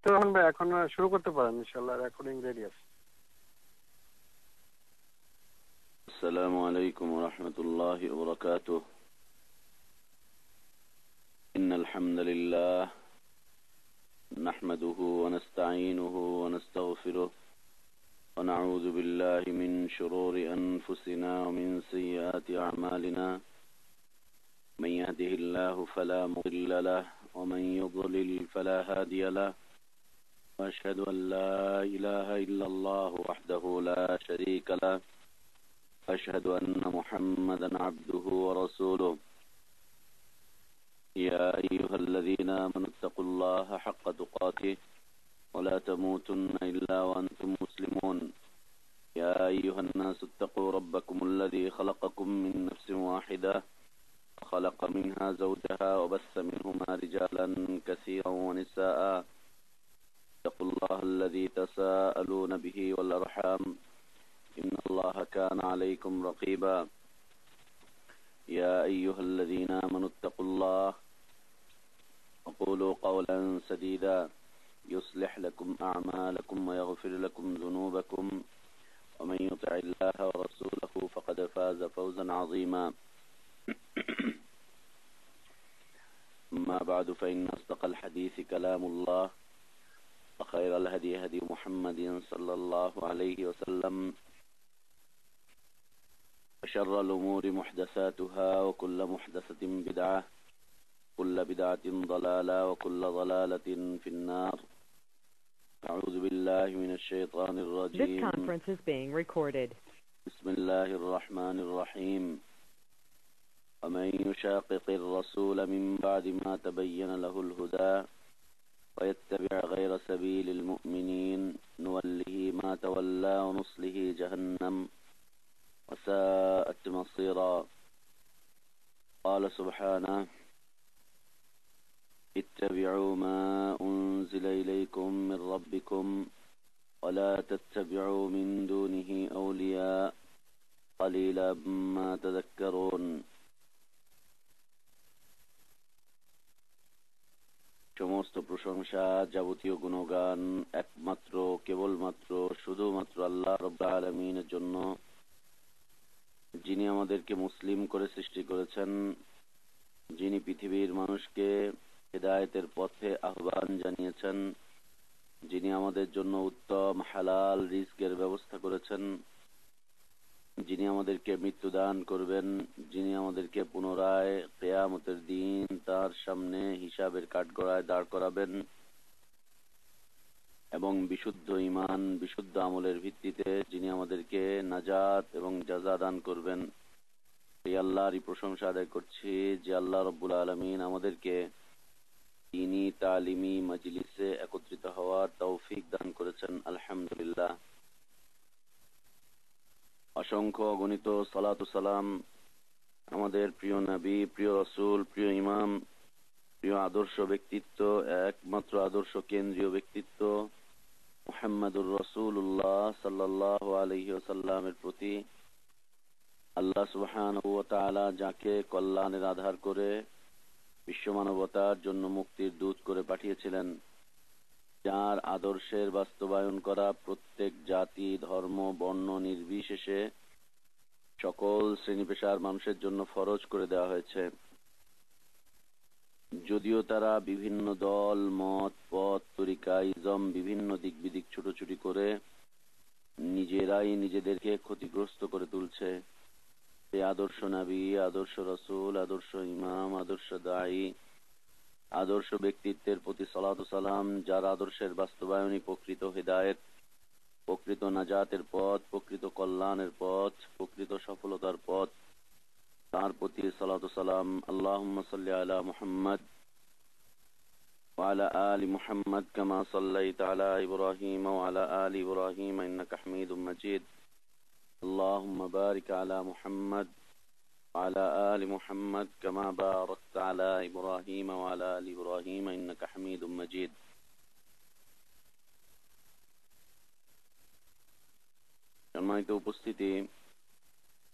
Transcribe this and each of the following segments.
তো এখন ভাই এখন শুরু করতে পারেন, ইনশাআল্লাহ রেকর্ডিং রেডি আছে। السلام عليكم ورحمة الله وبركاته. إن الحمد لله نحمده ونستعينه ونستغفره ونعوذ بالله من شرور أنفسنا ومن سيئات أعمالنا. من يهده الله فلا مضل له ومن يضلل فلا هادي له. وأشهد أن لا إله إلا الله وحده لا شريك له. أشهد أن محمدا عبده ورسوله. يا أيها الذين آمنوا اتقوا الله حق تقاته ولا تموتن إلا وأنتم مسلمون. يا أيها الناس اتقوا ربكم الذي خلقكم من نفس واحدة خلق منها زوجها وبث منهما رجالا كثيرا ونساء. اتقوا الله الذي تساءلون به والأرحام إن الله كان عليكم رقيبا. يا أيها الذين آمنوا اتقوا الله وقولوا قولا سديدا يصلح لكم أعمالكم ويغفر لكم ذنوبكم ومن يطع الله ورسوله فقد فاز فوزا عظيما. أما بعد فإن أصدق الحديث كلام الله وخير الهدي هدي محمد صلى الله عليه وسلم. وشر الأمور محدثاتها وكل محدثة بدعة كل بدعة ضلالة وكل ضلالة في النار. أعوذ بالله من الشيطان الرجيم. This conference is being recorded. بسم الله الرحمن الرحيم. ومن يشاقق الرسول من بعد ما تبين له الهدى ويتبع غير سبيل المؤمنين نوله ما تولى ونصله جهنم وساءت مصيرا. قال سبحانه اتبعوا ما أنزل إليكم من ربكم ولا تتبعوا من دونه أولياء قليلا ما تذكرون. সমস্ত প্রশংসা যাবতীয় গুণগান একমাত্র কেবলমাত্র শুধুমাত্র আল্লাহ রাব্বুল আলামিনের জন্য, যিনি আমাদেরকে মুসলিম করে সৃষ্টি করেছেন, যিনি পৃথিবীর মানুষকে হিদায়াতের পথে আহ্বান জানিয়েছেন, যিনি আমাদের জন্য উত্তম হালাল রিজকের ব্যবস্থা করেছেন, যিনি আমাদেরকে মৃত্যু দান করবেন, যিনি আমাদেরকে পুনরায় কিয়ামতের দিন তার সামনে হিসাবের কাঠগড়ায় দাঁড় করাবেন এবং বিশুদ্ধ ঈমান বিশুদ্ধ আমলের ভিত্তিতে যিনি আমাদেরকে নাজাত এবং জাযা দান করবেন, এই আল্লাহরই প্রশংসা আদায় করছি যে আল্লাহ রাব্বুল আলামিন আমাদেরকে দ্বীনি তালিমি মজলিসে একত্রিত হওয়ার তৌফিক দান করেছেন। আলহামদুলিল্লাহ। অসংখ্য অগণিত সালাত ও সালাম আমাদের প্রিয় নবী, প্রিয় রাসূল, প্রিয় ইমাম, প্রিয় আদর্শ ব্যক্তিত্ব, একমাত্র আদর্শ কেন্দ্রীয় ব্যক্তিত্ব মুহাম্মদুর রাসূলুল্লাহ সাল্লাল্লাহু আলাইহি ওয়াসাল্লামের প্রতি আল্লাহ সুবহানাহু ওয়া তাআলা যাকে কল্যাণের আধার করে বিশ্ব মানবতার জন্য মুক্তির দূত করে পাঠিয়েছিলেন, যার আদর্শের বাস্তবায়ন করা প্রত্যেক জাতি ধর্ম বর্ণ নির্বিশেষে সকল শ্রেণী পেশার মানুষের জন্য ফরজ করে দেওয়া হয়েছে। যদিও তারা বিভিন্ন দল মত পথ তরিকা ইজম বিভিন্ন দিক বিদিক ছুটোছুটি করে নিজেরাই নিজেদেরকে ক্ষতিগ্রস্ত করে তুলছে, এই আদর্শ নবী, আদর্শ রাসূল, আদর্শ ইমাম, আদর্শ দায়ী, আদর্শ ব্যক্তিত্বের প্রতি সালাত ও সালাম, যার আদর্শের বাস্তবায়নই প্রকৃত হিদায়াত, প্রকৃত নাজাতের পথ, প্রকৃত কল্যাণের পথ, প্রকৃত সফলতার পথ, তার প্রতি সালাত ও সালাম। আল্লাহুম্মা সাল্লি আলা মুহাম্মদ ওয়া আলা আলি মুহাম্মদ কামা সাল্লাইতা আলা ইব্রাহিম ওয়া আলা আলি ইব্রাহিম ইন্নাকা হামিদুম মাজিদ। আল্লাহুম্মা বারিক আলা মুহাম্মদ ওয়া আলা আলি মুহাম্মদ কামা বারাকতা আলা ইব্রাহিম ওয়া আলা আলি ইব্রাহিম ইন্নাকা হামিদুম মাজিদ। সম্মানিত উপস্থিতি,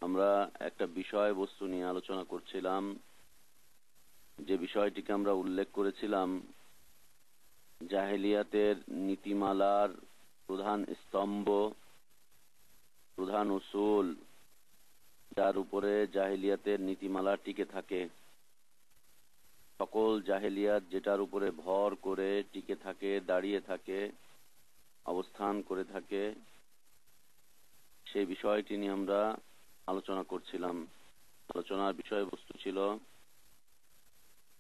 আমরা একটা বিষয়বস্তু নিয়ে আলোচনা করছিলাম, যে বিষয়টিকে আমরা উল্লেখ করেছিলাম জাহেলিয়াতের নীতিমালার প্রধান স্তম্ভ, প্রধান উসুল, যার উপরে জাহেলিয়াতের নীতিমালা টিকে থাকে, সকল জাহেলিয়াত যেটার উপরে ভর করে টিকে থাকে, দাঁড়িয়ে থাকে, অবস্থান করে থাকে, সেই বিষয়টি নিয়ে আমরা আলোচনা করছিলাম। আলোচনার বিষয়বস্তু ছিল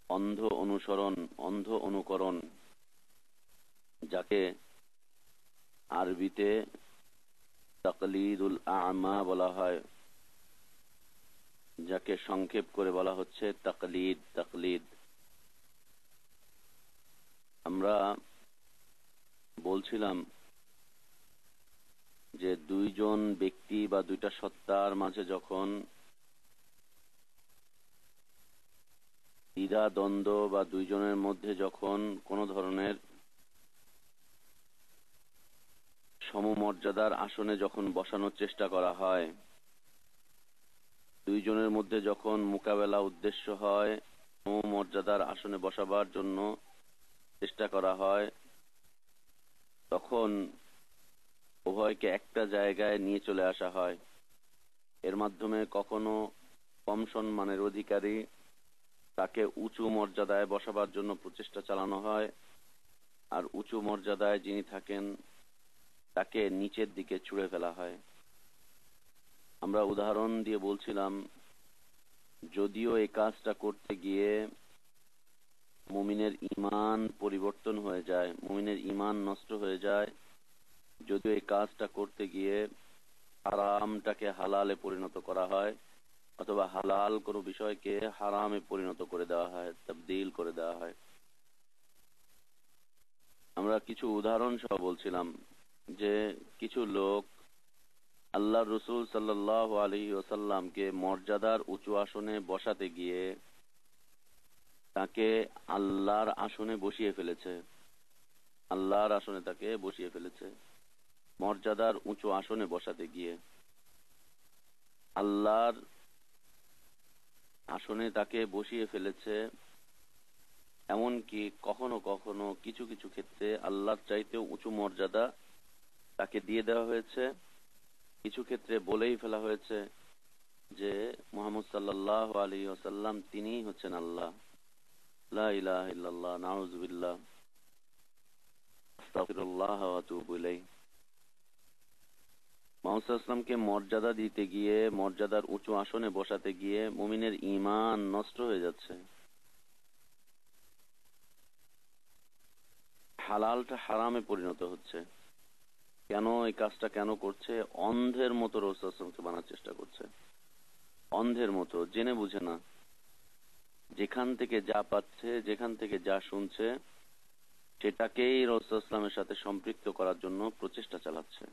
অন্ধ অনুসরণ, অন্ধ অনুকরণ, যাকে আরবিতে তাকলিদুল আ'মা বলা হয়, যাকে সংক্ষেপ করে বলা হচ্ছে তাকলিদ। তাকলিদ আমরা বলছিলাম যে দুইজন ব্যক্তি বা দুইটা সত্তার মাঝে যখন দ্বিধা দ্বন্দ্ব বা দুইজনের মধ্যে যখন কোনো ধরনের সমমর্যাদার আসনে যখন বসানোর চেষ্টা করা হয়, দুইজনের মধ্যে যখন মোকাবেলা উদ্দেশ্য হয়, সমমর্যাদার আসনে বসাবার জন্য চেষ্টা করা হয়, তখন উভয়কে একটা জায়গায় নিয়ে চলে আসা হয়। এর মাধ্যমে কখনো কম সম্মানের অধিকারী তাকে উঁচু মর্যাদায় বসাবার জন্য প্রচেষ্টা চালানো হয়, আর উঁচু মর্যাদায় যিনি থাকেন তাকে নিচের দিকে ছুঁড়ে ফেলা হয়। আমরা উদাহরণ দিয়ে বলছিলাম, যদিও এই কাজটা করতে গিয়ে মুমিনের ঈমান পরিবর্তন হয়ে যায়, মুমিনের ঈমান নষ্ট হয়ে যায়, যদিও এই কাজটা করতে গিয়ে হারামটাকে হালালে পরিণত করা হয়, অথবা হালাল কোনো বিষয়কে হারামে পরিণত করে দেওয়া হয়, তাবদীল করে দেওয়া হয়। আমরা কিছু উদাহরণ সহ বলছিলাম যে কিছু লোক আল্লাহর রাসূল সাল্লাল্লাহু আলাইহি ওয়াসাল্লামকে মর্যাদার উঁচু আসনে বসাতে গিয়ে তাকে আল্লাহর আসনে বসিয়ে ফেলেছে, আল্লাহর আসনে তাকে বসিয়ে ফেলেছে। মর্যাদার উঁচু আসনে বসাতে গিয়ে আল্লাহর আসনে তাকে বসিয়ে ফেলেছে। এমনকি কখনো কখনো কিছু কিছু ক্ষেত্রে আল্লাহর চাইতেও উঁচু মর্যাদা তাকে দিয়ে দেওয়া হয়েছে। কিছু ক্ষেত্রে বলেই ফেলা হয়েছে যে মুহাম্মদ সাল্লাল্লাহু আলাইহি ওয়াসাল্লাম তিনিই হচ্ছেন আল্লাহ। লা ইলাহা ইল্লাল্লাহ, নাউযুবিল্লাহ, আস্তাগফিরুল্লাহ ওয়া আতুবু ইলাইহি। মুহাম্মদ সাল্লাল্লাহু আলাইহি ওয়াসাল্লামকে মর্যাদা দিতে গিয়ে, মর্যাদার উঁচু আসনে বসাতে গিয়ে মুমিনের ঈমান নষ্ট হয়ে যাচ্ছে, হালালটা হারামে পরিণত হচ্ছে। কেন এই কাজটা কেন করছে? অন্ধের মতো রাসূল সাল্লাল্লাহু আলাইহি ওয়াসাল্লামকে বানার চেষ্টা করছে, অন্ধের মতো, জেনে বুঝে না। যেখান থেকে যা পাচ্ছে, যেখান থেকে যা শুনছে, সেটাকেই রাসূল সাল্লাল্লাহু আলাইহি ওয়াসাল্লামের সাথে সম্পৃক্ত করার জন্য প্রচেষ্টা চালাচ্ছে,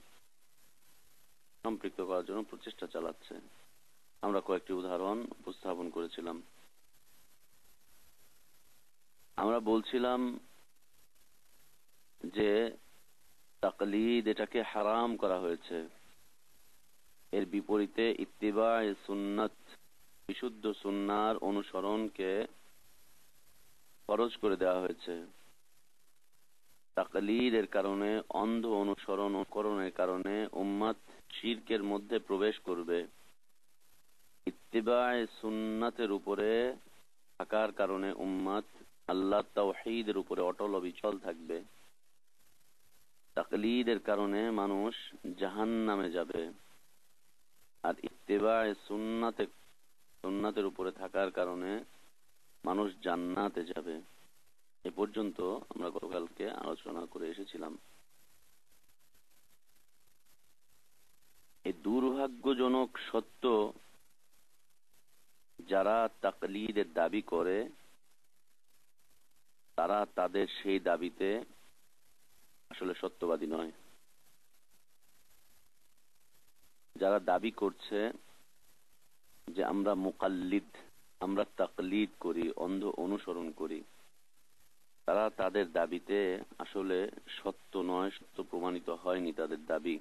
সম্পৃক্ত করার জন্য প্রচেষ্টা চালাচ্ছে। আমরা কয়েকটি উদাহরণ উপস্থাপন করেছিলাম। আমরা বলছিলাম যে তাকলিদ এটাকে হারাম করা হয়েছে, এর বিপরীতে ইত্তিবায়ে সুন্নাত, বিশুদ্ধ সুন্নাহর অনুসরণকে ফরজ করে দেওয়া হয়েছে। তাকলীদের কারণে, অন্ধ অনুকরণের কারণে উম্মত শিরকের মধ্যে প্রবেশ করবে। ইত্তিবায়ে সুন্নাতের উপরে থাকার কারণে উম্মত আল্লাহ তাওহীদের উপরে অটল অবিচল থাকবে। তাকলীদের কারণে মানুষ জাহান্নামে যাবে, আর ইত্তিবায়ে সুন্নাতের উপরে থাকার কারণে মানুষ জান্নাতে যাবে। এ পর্যন্ত আমরা গতকালকে আলোচনা করে এসেছিলাম। এই দুর্ভাগ্যজনক সত্য, যারা তাকলীদের দাবি করে তারা তাদের সেই দাবিতে আসলে সত্যবাদী নয়। যারা দাবি করছে যে আমরা মুকাল্লিদ, আমরা তাকলীদ করি, অন্ধ অনুসরণ করি, তারা তাদের দাবিতে আসলে সত্য নয়, সত্য প্রমাণিত হয়নি তাদের দাবি।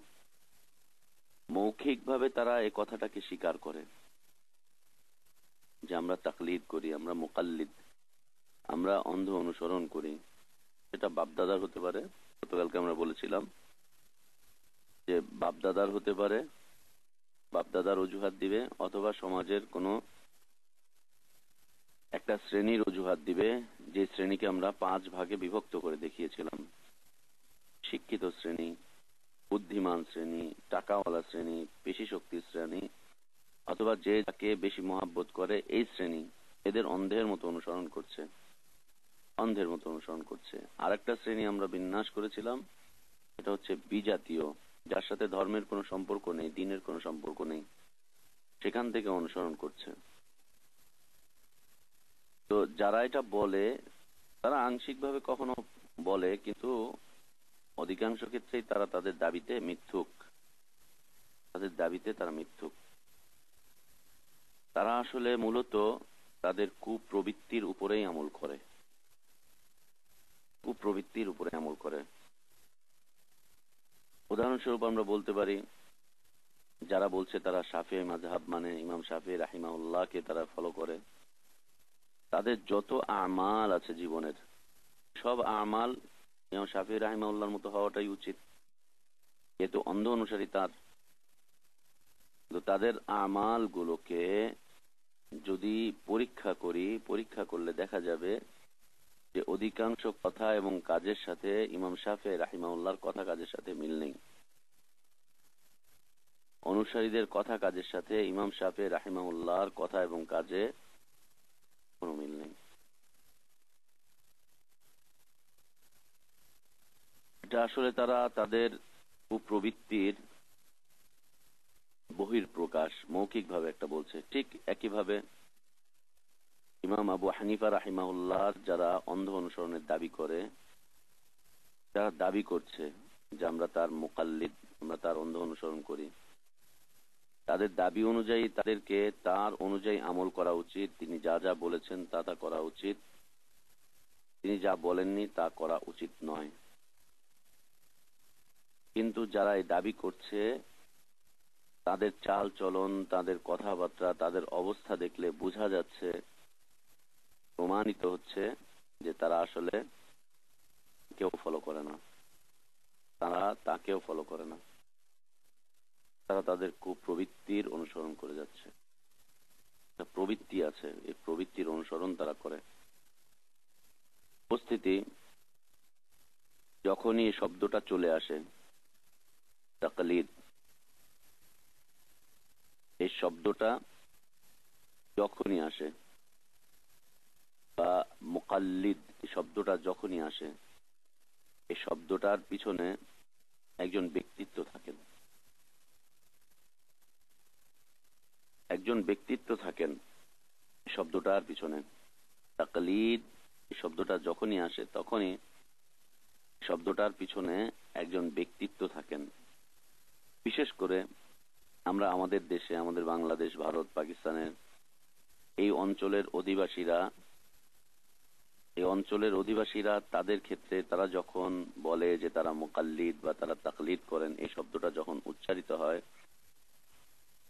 মৌখিকভাবে তারা এই কথাটাকে স্বীকার করে যে আমরা তাকলীদ করি, আমরা মুকাল্লিদ, আমরা অন্ধ অনুসরণ করি। সেটা বাপদাদার হতে পারে, গতকালকে আমরা বলেছিলাম যে বাপদাদার হতে পারে, বাপদাদার অজুহাত দিবে, অথবা সমাজের কোনো একটা শ্রেণীর অজুহাত দিবে, যে শ্রেণীকে আমরা 5 ভাগে বিভক্ত করে দেখিয়েছিলাম। শিক্ষিত শ্রেণী, বুদ্ধিমান শ্রেণী, টাকাওয়ালা শ্রেণী, পেশি শক্তির শ্রেণী, অথবা যে যাকে বেশি মহাব্বত করে এই শ্রেণী, এদের অন্ধের মতো অনুসরণ করছে, অন্ধের মতো অনুসরণ করছে। আরেকটা শ্রেণী আমরা বিন্যাস করেছিলাম, এটা হচ্ছে বিজাতীয়, যার সাথে ধর্মের কোনো সম্পর্ক নেই, দ্বীনের কোনো সম্পর্ক নেই, সেখান থেকে অনুসরণ করছে। তো যারা এটা বলে তারা আংশিকভাবে কখনো বলে, কিন্তু অধিকাংশ ক্ষেত্রেই তারা তাদের দাবিতে মিথ্যুক, তাদের দাবিতে তারা মিথ্যুক। তারা আসলে মূলত তাদের কুপ্রবৃত্তির উপরেই আমল করে, কুপ্রবৃত্তির উপরে আমল করে। উদাহরণস্বরূপ আমরা বলতে পারি, যারা বলছে তারা শাফিঈ মাযহাব মানে ইমাম শাফিঈ রাহিমাহুল্লাহকে তারা ফলো করে, তাদের যত আমাল আছে জীবনের, সব আমাল ইমাম শাফিঈ রাহিমাহুল্লাহর মতো হওয়াটাই উচিত, যেহেতু অন্ধ অনুসারী তার। তো তাদের আমাল গুলোকে যদি পরীক্ষা করি, পরীক্ষা করলে দেখা যাবে যে অধিকাংশ কথা এবং কাজের সাথে ইমাম শাফিঈ রাহিমাহুল্লাহর কথা কাজের সাথে মিল নেই। অনুসারীদের কথা কাজের সাথে ইমাম শাফিঈ রাহিমাহুল্লাহর কথা এবং কাজে কোনো মিল নেই। এটা আসলে তারা তাদের কুপ্রবৃত্তির বহিঃপ্রকাশ, মৌখিকভাবে একটা বলছে। ঠিক একইভাবে ইমাম আবু হানিফা রাহিমাহুল্লাহর যারা অন্ধ অনুসরণের দাবি করে, যারা দাবি করছে যে আমরা তার মুকাল্লিদ, আমরা তার অন্ধ অনুসরণ করি, তাদের দাবি অনুযায়ী তাদেরকে তার অনুযায়ী আমল করা উচিত। তিনি যা যা বলেছেন তা তা করা উচিত, তিনি যা বলেননি তা করা উচিত নয়। কিন্তু যারা এই দাবি করছে, তাদের চাল চলন, তাদের কথাবার্তা, তাদের অবস্থা দেখলে বোঝা যাচ্ছে, প্রমাণিত হচ্ছে যে তারা আসলে কেউ ফলো করে না, তারা তাকেও ফলো করে না, তারা তাদের কুপ্রবৃত্তির অনুসরণ করে যাচ্ছে। একটা প্রবৃত্তি আছে, এই প্রবৃত্তির অনুসরণ তারা করে। উপস্থিতি, যখনই এই শব্দটা চলে আসে তাকলিদ, এই শব্দটা যখনই আসে, বা মুকাল্লিদ এই শব্দটা যখনই আসে, এই শব্দটার পিছনে একজন ব্যক্তিত্ব থাকেন, একজন ব্যক্তিত্ব থাকেন শব্দটার পিছনে। তাকলিদ এই শব্দটা যখনই আসে, তখনই শব্দটার পিছনে একজন ব্যক্তিত্ব থাকেন। বিশেষ করে আমরা আমাদের দেশে, আমাদের বাংলাদেশ, ভারত, পাকিস্তানের এই অঞ্চলের অধিবাসীরা, এই অঞ্চলের অধিবাসীরা তাদের ক্ষেত্রে তারা যখন বলে যে তারা মুকাল্লিদ বা তারা তাকলিদ করেন, এই শব্দটা যখন উচ্চারিত হয়,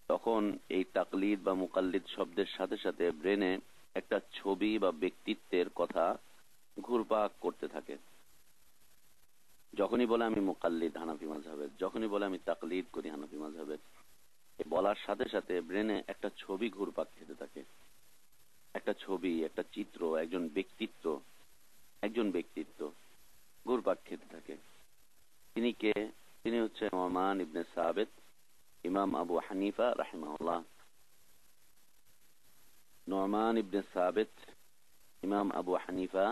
তখন এই তাকলিদ বা মুকাল্লিদ শব্দের সাথে সাথে ব্রেনে একটা ছবি বা ব্যক্তিত্বের কথা ঘুরপাক করতে থাকে। যখনই বলে আমি মুকাল্লিদ হানাফি মাযহাবের, যখনই বলে আমি তাকলিদ করি হানাফি মাযহাবের, বলার সাথে সাথে ব্রেনে একটা ছবি ঘুরপাক খেতে থাকে, একটা ছবি, একটা চিত্র, একজন ব্যক্তিত্ব, একজন ব্যক্তিত্ব ঘুরপাক খেতে থাকে। তিনি কে? তিনি হচ্ছে নুমান ইবনে সাবিত, ইমাম আবু হানিফা রাহিমাহুল্লাহ। নুমান ইবনে সাবিত, ইমাম আবু হানিফা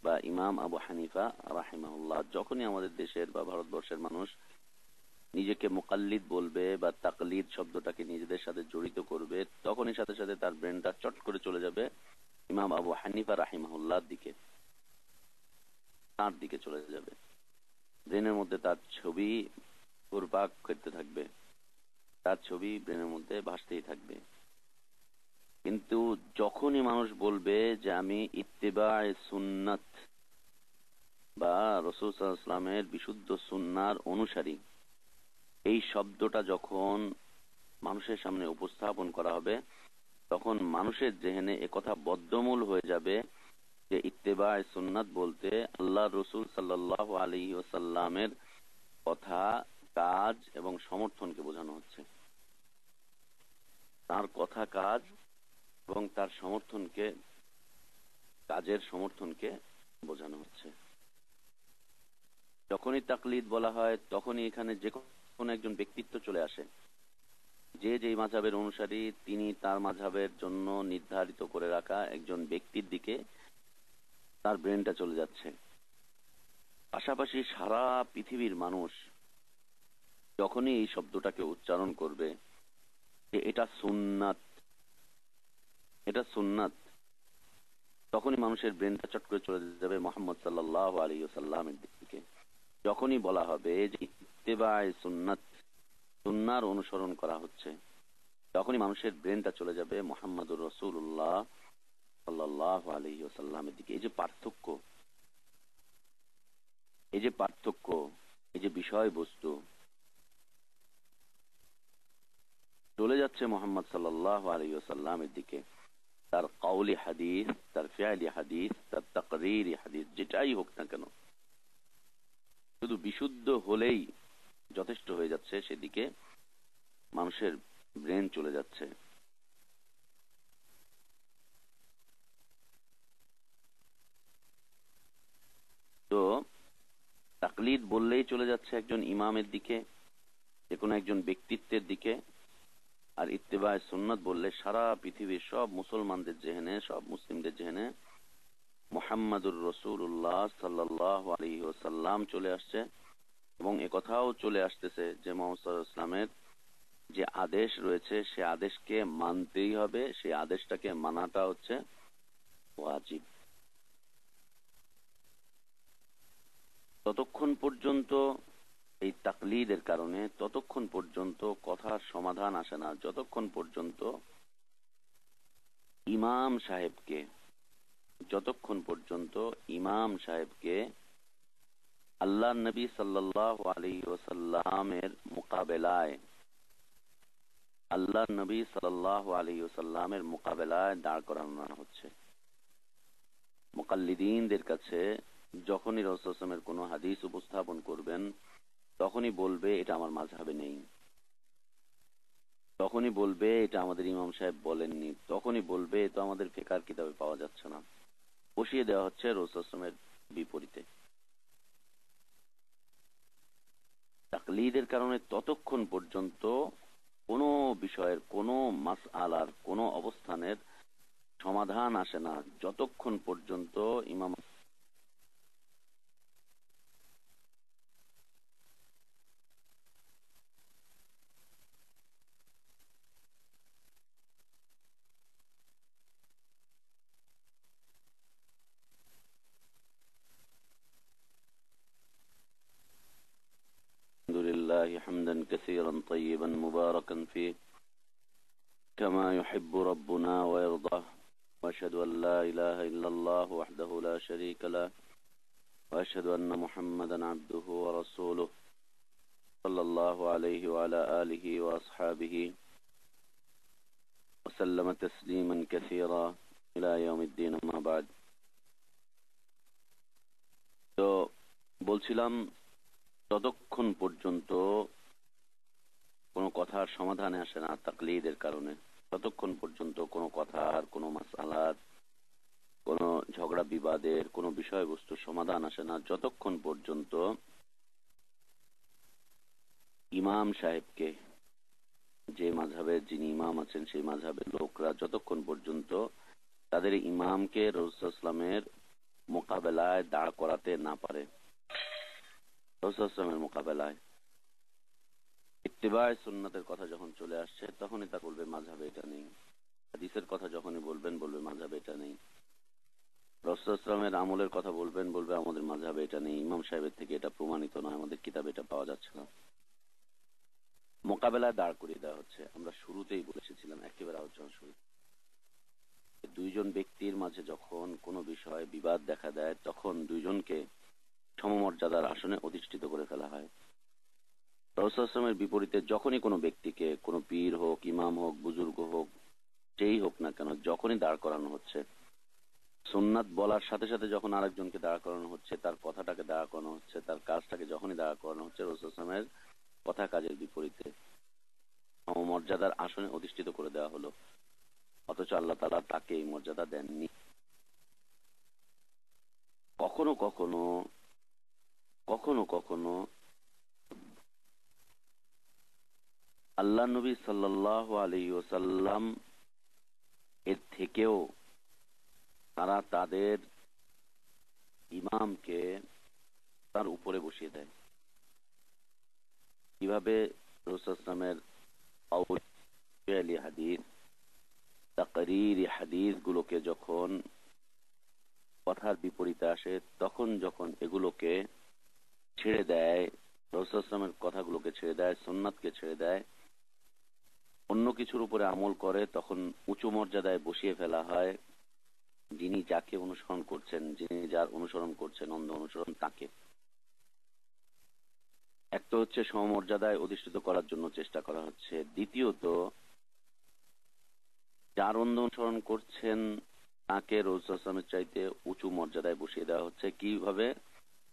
বা ইমাম আবু হানিফা রাহিমাহুল্লাহ। যখনই আমাদের দেশের বা ভারতবর্ষের মানুষ নিজেকে মুকাল্লিদ বলবে বা তাকলিদ শব্দটাকে নিজেদের সাথে জড়িত করবে, তখনই সাথে সাথে তার ব্রেনটা চট করে চলে যাবে ইমাম আবু হানিফা রাহিমাহুল্লাহর দিকে, তার দিকে চলে যাবে। ব্রেনের মধ্যে তার ছবি ঘুরপাক করতে থাকবে, তার ছবি ব্রেনের মধ্যে ভাসতেই থাকবে। কিন্তু যখনই মানুষ বলবে যে আমি ইত্তিবায়ে সুন্নাত বা রাসূল সাল্লাল্লাহু আলাইহি ওয়াসাল্লামের বিশুদ্ধ সুন্নাহর অনুসারী, এই শব্দটা যখন মানুষের সামনে উপস্থাপন করা হবে, তখন মানুষের জেহেনে একথা বদ্ধমূল হয়ে যাবে যে ইত্তেবায়ে সুন্নাত বলতে আল্লাহ রসুল সাল্লাল্লাহু আলাইহি ওয়াসাল্লামের কথা, কাজ এবং সমর্থনকে বোঝানো হচ্ছে। তার কথা, কাজ এবং তার সমর্থনকে, কাজের সমর্থনকে বোঝানো হচ্ছে। যখনই তাকলিদ বলা হয় তখনই এখানে যে কোনো একজন ব্যক্তিত্ব চলে আসে। যে যেই মাযহাবের অনুসারী তিনি তার মাযহাবের জন্য নির্ধারিত করে রাখা একজন ব্যক্তির দিকে তার ব্রেনটা চলে যাচ্ছে। পাশাপাশি সারা পৃথিবীর মানুষ যখনই এই শব্দটাকে উচ্চারণ করবে যে এটা সুন্নাত, এটা সুন্নাত, তখনই মানুষের ব্রেনটা চট করে চলে যাবে মুহাম্মদ সাল্লাল্লাহু আলাইহি ওয়াসাল্লামের দিকে। যখনই বলা হবে যে ইত্তেবায়ে সুন্নাত, সুন্নাহর অনুসরণ করা হচ্ছে, তখনই মানুষের ব্রেনটা চলে যাবে মুহাম্মদুর রাসূলুল্লাহ সাল্লাল্লাহু আলাইহি ওয়াসাল্লামের দিকে। এই যে পার্থক্য, এই যে পার্থক্য, এই যে বিষয়বস্তু, চলে যাচ্ছে মুহাম্মদ সাল্লাল্লাহু আলাইহি ওয়াসাল্লামের দিকে। তার কাউলি হাদিস, তার ফিআলি হাদিস, তার তাকরীরি হাদিস, যেটাই হোক না কেন, শুধু বিশুদ্ধ হলেই যথেষ্ট হয়ে যাচ্ছে, সেদিকে মানুষের ব্রেন চলে যাচ্ছে। তো তাকলিদ বললেই চলে যাচ্ছে একজন ইমামের দিকে, যে কোনো একজন ব্যক্তিত্বের দিকে। আর ইত্তেবায়ে সুন্নাত বললে সারা পৃথিবীর সব মুসলমানদের জেহেনে, সব মুসলিমদের জেহেনে মুহাম্মাদুর রাসূলুল্লাহ সাল্লাল্লাহু আলাইহি ওয়াসাল্লাম চলে আসছে। এবং একথাও চলে আসতেছে যে মুহাম্মদ সাল্লাল্লাহু আলাইহি ওয়াসাল্লামের যে আদেশ রয়েছে সে আদেশকে মানতেই হবে, সেই আদেশটাকে মানাটা হচ্ছে ওয়াজিব। ততক্ষণ পর্যন্ত এই তাকলিদের কারণে ততক্ষণ পর্যন্ত কথার সমাধান আসে না যতক্ষণ পর্যন্ত ইমাম সাহেবকে, যতক্ষণ পর্যন্ত ইমাম সাহেবকে আল্লাহ নবী সাল্লাল্লাহু আলাইহি ওয়াসাল্লামের মোকাবেলায়, আল্লাহ নবী সাল্লাল্লাহু আলাইহি ওয়াসাল্লামের মোকাবেলায় দাঁড় করানো হচ্ছে। মুকাল্লিদিনদের কাছে যখনই রাসূল সাল্লাল্লাহু আলাইহি ওয়াসাল্লামের কোনো হাদিস উপস্থাপন করবেন তখনই বলবে এটা আমার মাযহাবে নেই, তখনই বলবে এটা আমাদের ইমাম সাহেব বলেননি, তখনই বলবে এটা আমাদের ফিকহের কিতাবে পাওয়া যাচ্ছে না। বসিয়ে দেওয়া হচ্ছে রাসূল সাল্লাল্লাহু আলাইহি ওয়াসাল্লামের বিপরীতে। তাকলীদের কারণে ততক্ষণ পর্যন্ত কোনো বিষয়ের, কোনো মাসআলার, কোনো অবস্থানের সমাধান আসে না যতক্ষণ পর্যন্ত ইমাম لله حمدا كثيرا طيبا مباركا فيه كما يحب ربنا ويرضاه وأشهد أن لا إله إلا الله وحده لا شريك له وأشهد أن محمدا عبده ورسوله صلى الله عليه وعلى آله وأصحابه وسلم تسليما كثيرا إلى يوم الدين ما بعد. তো বলছিলাম ততক্ষণ পর্যন্ত কোনো কথার সমাধানে আসে না তাকলীদের কারণে, ততক্ষণ পর্যন্ত কোনো কথার, কোনো মাসআলার, কোনো ঝগড়া বিবাদের, কোনো বিষয়বস্তুর সমাধান আসে না যতক্ষণ পর্যন্ত ইমাম সাহেবকে, যে মাযহাবের যিনি ইমাম আছেন সেই মাযহাবের লোকরা যতক্ষণ পর্যন্ত তাদের ইমামকে রাসূল সাল্লাল্লাহু আলাইহি ওয়াসাল্লামের মোকাবেলায় দাঁড় করাতে না পারে, রাসূল সাল্লাল্লাহু আলাইহি ওয়াসাল্লামের মোকাবেলায় ইত্তিবায়ে সুন্নাতের কথা যখন চলে আসছে তখনই তা বলবে মাযহাবে এটা নেই। হাদিসের কথা যখনই বলবেন বলবে মাযহাবে এটা নেই। রাসূল সাল্লাল্লাহু আলাইহি ওয়াসাল্লামের আমলের কথা বলবেন বলবে আমাদের মাযহাবে এটা নেই, ইমাম সাহেবের থেকে এটা প্রমাণিত নয়, আমাদের কিতাবে এটা পাওয়া যাচ্ছে না। মোকাবেলায় দাঁড় করিয়ে দেওয়া হচ্ছে। আমরা শুরুতেই বলেছিলাম, একেবারে আলোচনা শুরু, দুইজন ব্যক্তির মাঝে যখন কোনো বিষয়ে বিবাদ দেখা দেয় তখন দুইজনকে সমমর্যাদার আসনে অধিষ্ঠিত করে ফেলা হয়। রাসূল সাল্লাল্লাহু আলাইহি ওয়াসাল্লামের বিপরীতে যখনই কোনো ব্যক্তিকে, কোনো পীর হোক, ইমাম হোক, বুজুর্গ হোক, যেই হোক না কেন, যখনই দাঁড় করানো হচ্ছে সুন্নাত বলার সাথে সাথে যখন আরেকজনকে দাঁড়া করানো হচ্ছে, তার কথাটাকে দাঁড়া করানো হচ্ছে, তার কাজটাকে যখনই দাঁড়া করানো হচ্ছে রাসূল সাল্লাল্লাহু আলাইহি ওয়াসাল্লামের কথা কাজের বিপরীতে সমমর্যাদার আসনে অধিষ্ঠিত করে দেওয়া হলো, অথচ আল্লাহ তাআলা তাকে এই মর্যাদা দেননি। কখনো কখনো কখনো কখনো আল্লাহ নবী সাল্লাল্লাহু আলাইহি ওয়াসাল্লাম এর থেকেও তারা তাদের ইমামকে তার উপরে বসিয়ে দেয়। কিভাবে রাসূল সাল্লামের আউলি হাদিস, তাকরীরি হাদিস গুলোকে যখন কথার বিপরীতে আসে, তখন যখন এগুলোকে ছেড়ে দেয়, রাসূল সাল্লামের কথাগুলোকে ছেড়ে দেয়, সুন্নাতকে ছেড়ে দেয়, অন্য কিছুর উপরে আমল করে, তখন উঁচু মর্যাদায় বসিয়ে ফেলা হয় যিনি যাকে অনুসরণ করছেন, যিনি যার অনুসরণ করছেন, অন্ধ অনুসরণ তাকে। এক তো হচ্ছে সমমর্যাদায় অধিষ্ঠিত করার জন্য চেষ্টা করা হচ্ছে, দ্বিতীয়ত যার অন্ধ অনুসরণ করছেন তাকে রাসূল সাল্লাল্লাহু আলাইহি ওয়াসাল্লামের চাইতে উঁচু মর্যাদায় বসিয়ে দেওয়া হচ্ছে। কিভাবে?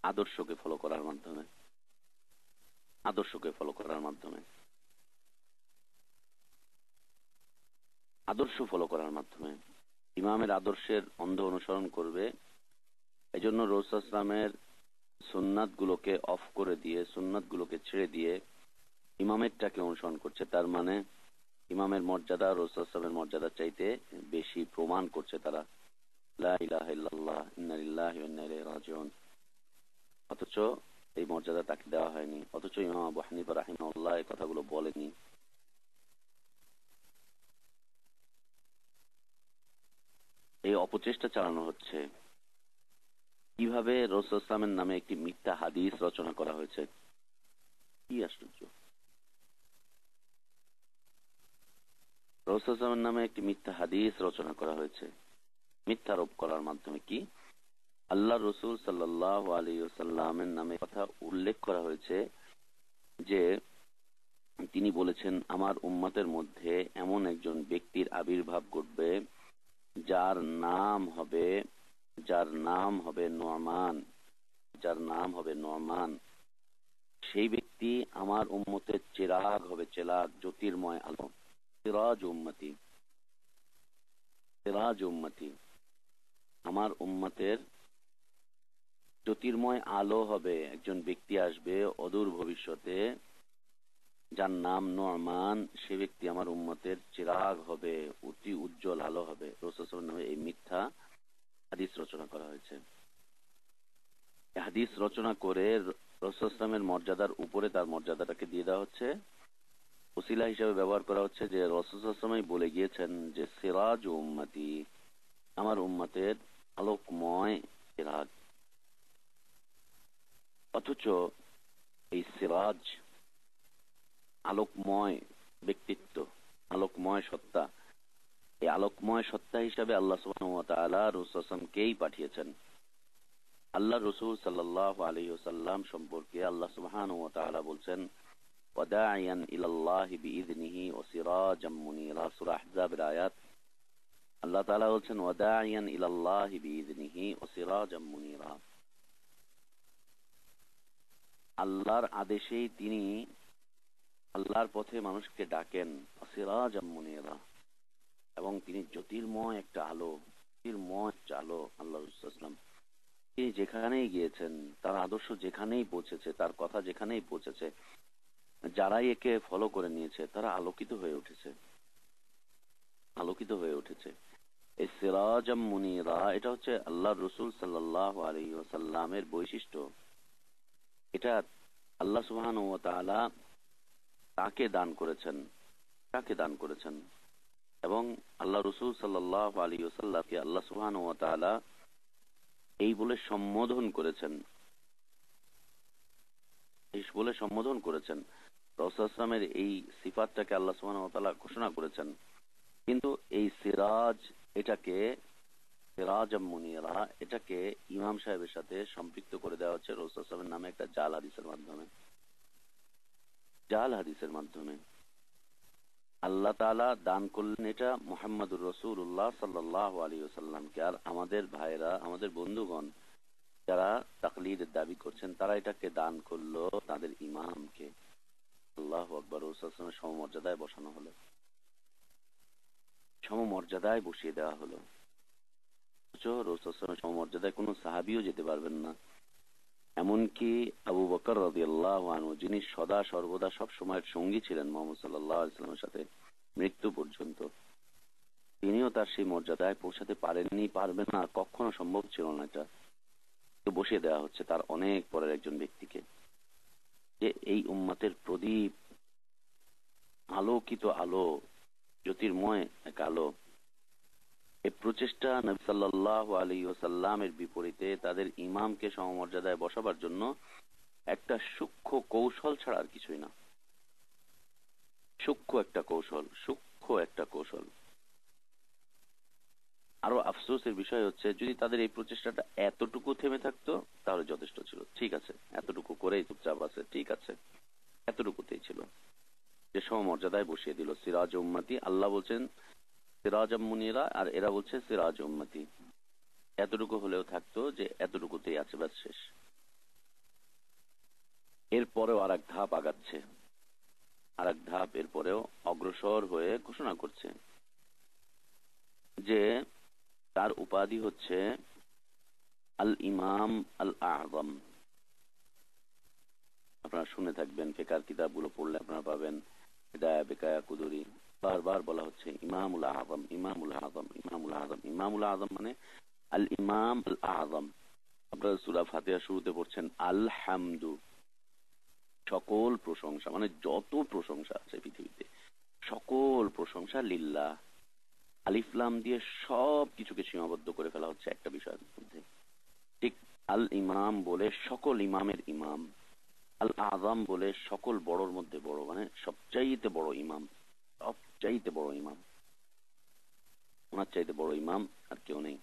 আদর্শকে ফলো করার মাধ্যমে। আদর্শকে ফলো করার মাধ্যমে, আদর্শ ফলো করার মাধ্যমে ইমামের আদর্শের অন্ধ অনুসরণ করবে। এজন্য রাসূল সাল্লাল্লাহু আলাইহি ওয়াসাল্লামের সুন্নাত গুলোকে অফ করে দিয়ে, সুন্নাত গুলোকে ছেড়ে দিয়ে ইমামেরটাকে অনুসরণ করছে। তার মানে ইমামের মর্যাদা রাসূল সাল্লাল্লাহু আলাইহি ওয়াসাল্লামের মর্যাদার চাইতে বেশি প্রমাণ করছে তারা। লা ইলাহা ইল্লাল্লাহ ইন্না লিল্লাহি ওয়া ইন্না ইলাইহি রাজিউন। অথচ এই মর্যাদা তাকে দেওয়া হয়নি, অথচ ইমাম আবু হানিফা রাহিমাহুল্লাহ এই কথাগুলো বলেনি। এই অপচেষ্টা চালানো হচ্ছে। কিভাবে রাসূল সাল্লাল্লাহু আলাইহি ওয়াসাল্লামের নামে একটি মিথ্যা হাদিস রচনা করা হয়েছে। কি আশ্চর্য! রাসূল সাল্লাল্লাহু আলাইহি ওয়াসাল্লামের নামে একটি মিথ্যা হাদিস রচনা করা হয়েছে মিথ্যারোপ করার মাধ্যমে। কি? আল্লাহ রসুল সাল্লাল্লাহু আলাইহি ওয়াসাল্লামের নামে কথা উল্লেখ করা হয়েছে যে তিনি বলেছেন, আমার উম্মতের মধ্যে এমন একজন ব্যক্তির আবির্ভাব ঘটবে যার নাম হবে নু'মান, যার নাম হবে নু'মান। সেই ব্যক্তি আমার উম্মতের চিরাগ হবে, চিরাগ, জ্যোতির্ময় আলো। সিরাজ উম্মতি, সিরাজ উম্মতি, আমার উম্মতের জ্যোতির্ময় আলো হবে। একজন ব্যক্তি আসবে অদূর ভবিষ্যতে যার নাম নু'মান, সে ব্যক্তি আমার উম্মতের চিরাগ হবে, অতি উজ্জ্বল আলো হবে। রাসূল সাল্লাল্লাহু আলাইহি ওয়াসাল্লাম নামে এই মিথ্যা হাদিস রচনা করা হয়েছে। এই হাদিস রচনা করে রাসূল সাল্লাল্লাহু আলাইহি ওয়াসাল্লামের মর্যাদার উপরে তার মর্যাদাটাকে দিয়ে দেওয়া হচ্ছে, ওসিলা হিসেবে ব্যবহার করা হচ্ছে যে রাসূল সাল্লাল্লাহু আলাইহি ওয়াসাল্লাম বলে গিয়েছেন যে সিরাজ উম্মতি, আমার উম্মতের আলোকময় চিরাগ। অথচ এই সিরাজ, আলোকময় ব্যক্তিত্ব, আলোকময় সত্তা, এই আলোকময় সত্তা হিসাবে আল্লাহ সুবহানাহু ওয়া তাআলা রাসূল সাল্লাল্লাহু আলাইহি ওয়াসাল্লামকেই পাঠিয়েছেন। আল্লাহ রাসূল সাল্লাল্লাহু আলাইহি ওয়াসাল্লাম সম্পর্কে আল্লাহ সুবহানাহু ওয়া তাআলা বলছেন, ওয়াদাইয়ান ইলাল্লাহি বিইذনিহি ওয়া সিরাজাম মুনীরা। সূরা আহজাবের আয়াত। আল্লাহ তাআলা বলছেন, ওয়াদাইয়ান ইলাল্লাহি বিইذনিহি ওয়া সিরাজাম মুনীরা। আল্লাহর আদেশেই তিনি আল্লাহর পথে মানুষকে ডাকেন, সিরাজাম মুনীরা, এবং তিনি জ্যোতির্ময় একটা আলো, জ্যোতির্ময় একটা আলো। আল্লাহ রাসূল সাল্লাল্লাহু আলাইহি ওয়াসাল্লাম তিনি যেখানেই গিয়েছেন, তার আদর্শ যেখানেই পৌঁছেছে, তার কথা যেখানেই পৌঁছেছে, যারাই একে ফলো করে নিয়েছে তারা আলোকিত হয়ে উঠেছে, আলোকিত হয়ে উঠেছে। এই সিরাজাম মুনীরা, এটা হচ্ছে আল্লাহ রাসূল সাল্লাল্লাহু আলাইহি ওয়াসাল্লামের বৈশিষ্ট্য। এটা আল্লাহ সুবহানাহু ওয়া তাআলা তাকে দান করেছেন, তাকে দান করেছেন। এবং আল্লাহ রাসূল সাল্লাল্লাহু আলাইহি ওয়াসাল্লামকে আল্লাহ সুবহানাহু ওয়া তাআলা এই বলে সম্বোধন করেছেন, এই বলে সম্বোধন করেছেন। রাসূল সাল্লাল্লাহু আলাইহি ওয়াসাল্লামের এই সিফাতটাকে আল্লাহ সুবহানাহু ওয়া তাআলা ঘোষণা করেছেন। কিন্তু এই সিরাজ, এটাকে সিরাজাম মুনীরা, এটাকে ইমাম সাহেবের সাথে সম্পৃক্ত করে দেওয়া হচ্ছে রাসূল সাল্লাল্লাহু আলাইহি ওয়াসাল্লামের নামে একটা জাল হাদিসের মাধ্যমে, জাল হাদিসের মাধ্যমে। আল্লাহ তাআলা দান করলেন এটা মুহাম্মদুর রাসূলুল্লাহ সাল্লাল্লাহু আলাইহি ওয়াসাল্লামকে। আর আমাদের ভাইরা, আমাদের বন্ধুগণ যারা তাকলিদের দাবি করছেন, তারা এটাকে দান করলো তাদের ইমামকে। আল্লাহু আকবার। রাসূল সাল্লাল্লাহু আলাইহি ওয়াসাল্লামের সমমর্যাদায় বসানো হলো, সমমর্যাদায় বসিয়ে দেওয়া হলো। রাসূল সাল্লাল্লাহু আলাইহি ওয়াসাল্লামের সমমর্যাদায় কোনো সাহাবীও যেতে পারবেন না। এমনকি আবু বকর রাদিয়াল্লাহু আনহু, যিনি সদা সর্বদা সব সময়ের সঙ্গী ছিলেন মুহাম্মদ সাল্লাল্লাহু আলাইহি ওয়াসাল্লামের সাথে মৃত্যু পর্যন্ত, তিনিও তার সেই মর্যাদায় পৌঁছাতে পারেননি, পারবেন না, কখনো সম্ভব ছিল না। এটা তো বসিয়ে দেওয়া হচ্ছে তার অনেক পরের একজন ব্যক্তিকে, যে এই উম্মতের প্রদীপ, আলোকিত আলো, জ্যোতির্ময় এক আলো। এই প্রচেষ্টা নবী সাল্লাল্লাহু আলাইহি ওয়াসাল্লামের বিপরীতে তাদের ইমামকে সমমর্যাদায় বসাবার জন্য একটা সূক্ষ্ম কৌশল ছাড়া আর কিছুই না। সূক্ষ্ম একটা কৌশল। আরো আফসোসের বিষয় হচ্ছে, যদি তাদের এই প্রচেষ্টাটা এতটুকু থেমে থাকতো তাহলে যথেষ্ট ছিল। ঠিক আছে, এতটুকু করেই চুপচাপ আছে, ঠিক আছে, এতটুকুতেই ছিল, যে সমমর্যাদায় বসিয়ে দিল সিরাজ উম্মতি। আল্লাহ বলছেন সিরাজ মুনিরা, আর এরা বলছে সিরাজ উম্মতি। এতটুকু হলেও থাকতো, যে এতটুকুতেই আছে, ব্যাস শেষ। এরপরেও আর এক ধাপ আগাচ্ছে, আর এক ধাপ এরপরেও অগ্রসর হয়ে ঘোষণা করছে যে তার উপাধি হচ্ছে আল ইমাম আল আযম। আপনারা শুনে থাকবেন, ফিকহ কিতাবগুলো পড়লে আপনারা পাবেন, হিদায়াহ বিকায়া কুদুরি বারবার বলা হচ্ছে ইমামুল আযম, ইমামুল আযম, ইমামুল আযম। ইমামুল আযম মানে আল ইমাম আল আযম। আপনারা সূরা ফাতিহা শুরুতে পড়ছেন আলহামদু, সকল প্রশংসা, মানে যত প্রশংসা আছে পৃথিবীতে সকল প্রশংসা লিল্লাহ। আলিফ লাম দিয়ে সব কিছুকে সীমাবদ্ধ করে ফেলা হচ্ছে একটা বিষয়ের মধ্যে। ঠিক আল ইমাম বলে সকল ইমামের ইমাম, আল আযম বলে সকল বড়র মধ্যে বড়, মানে সবচাইতে বড় ইমাম, সবচাইতে বড় ইমাম, ওনার চাইতে বড় ইমাম আর কেউ নেই।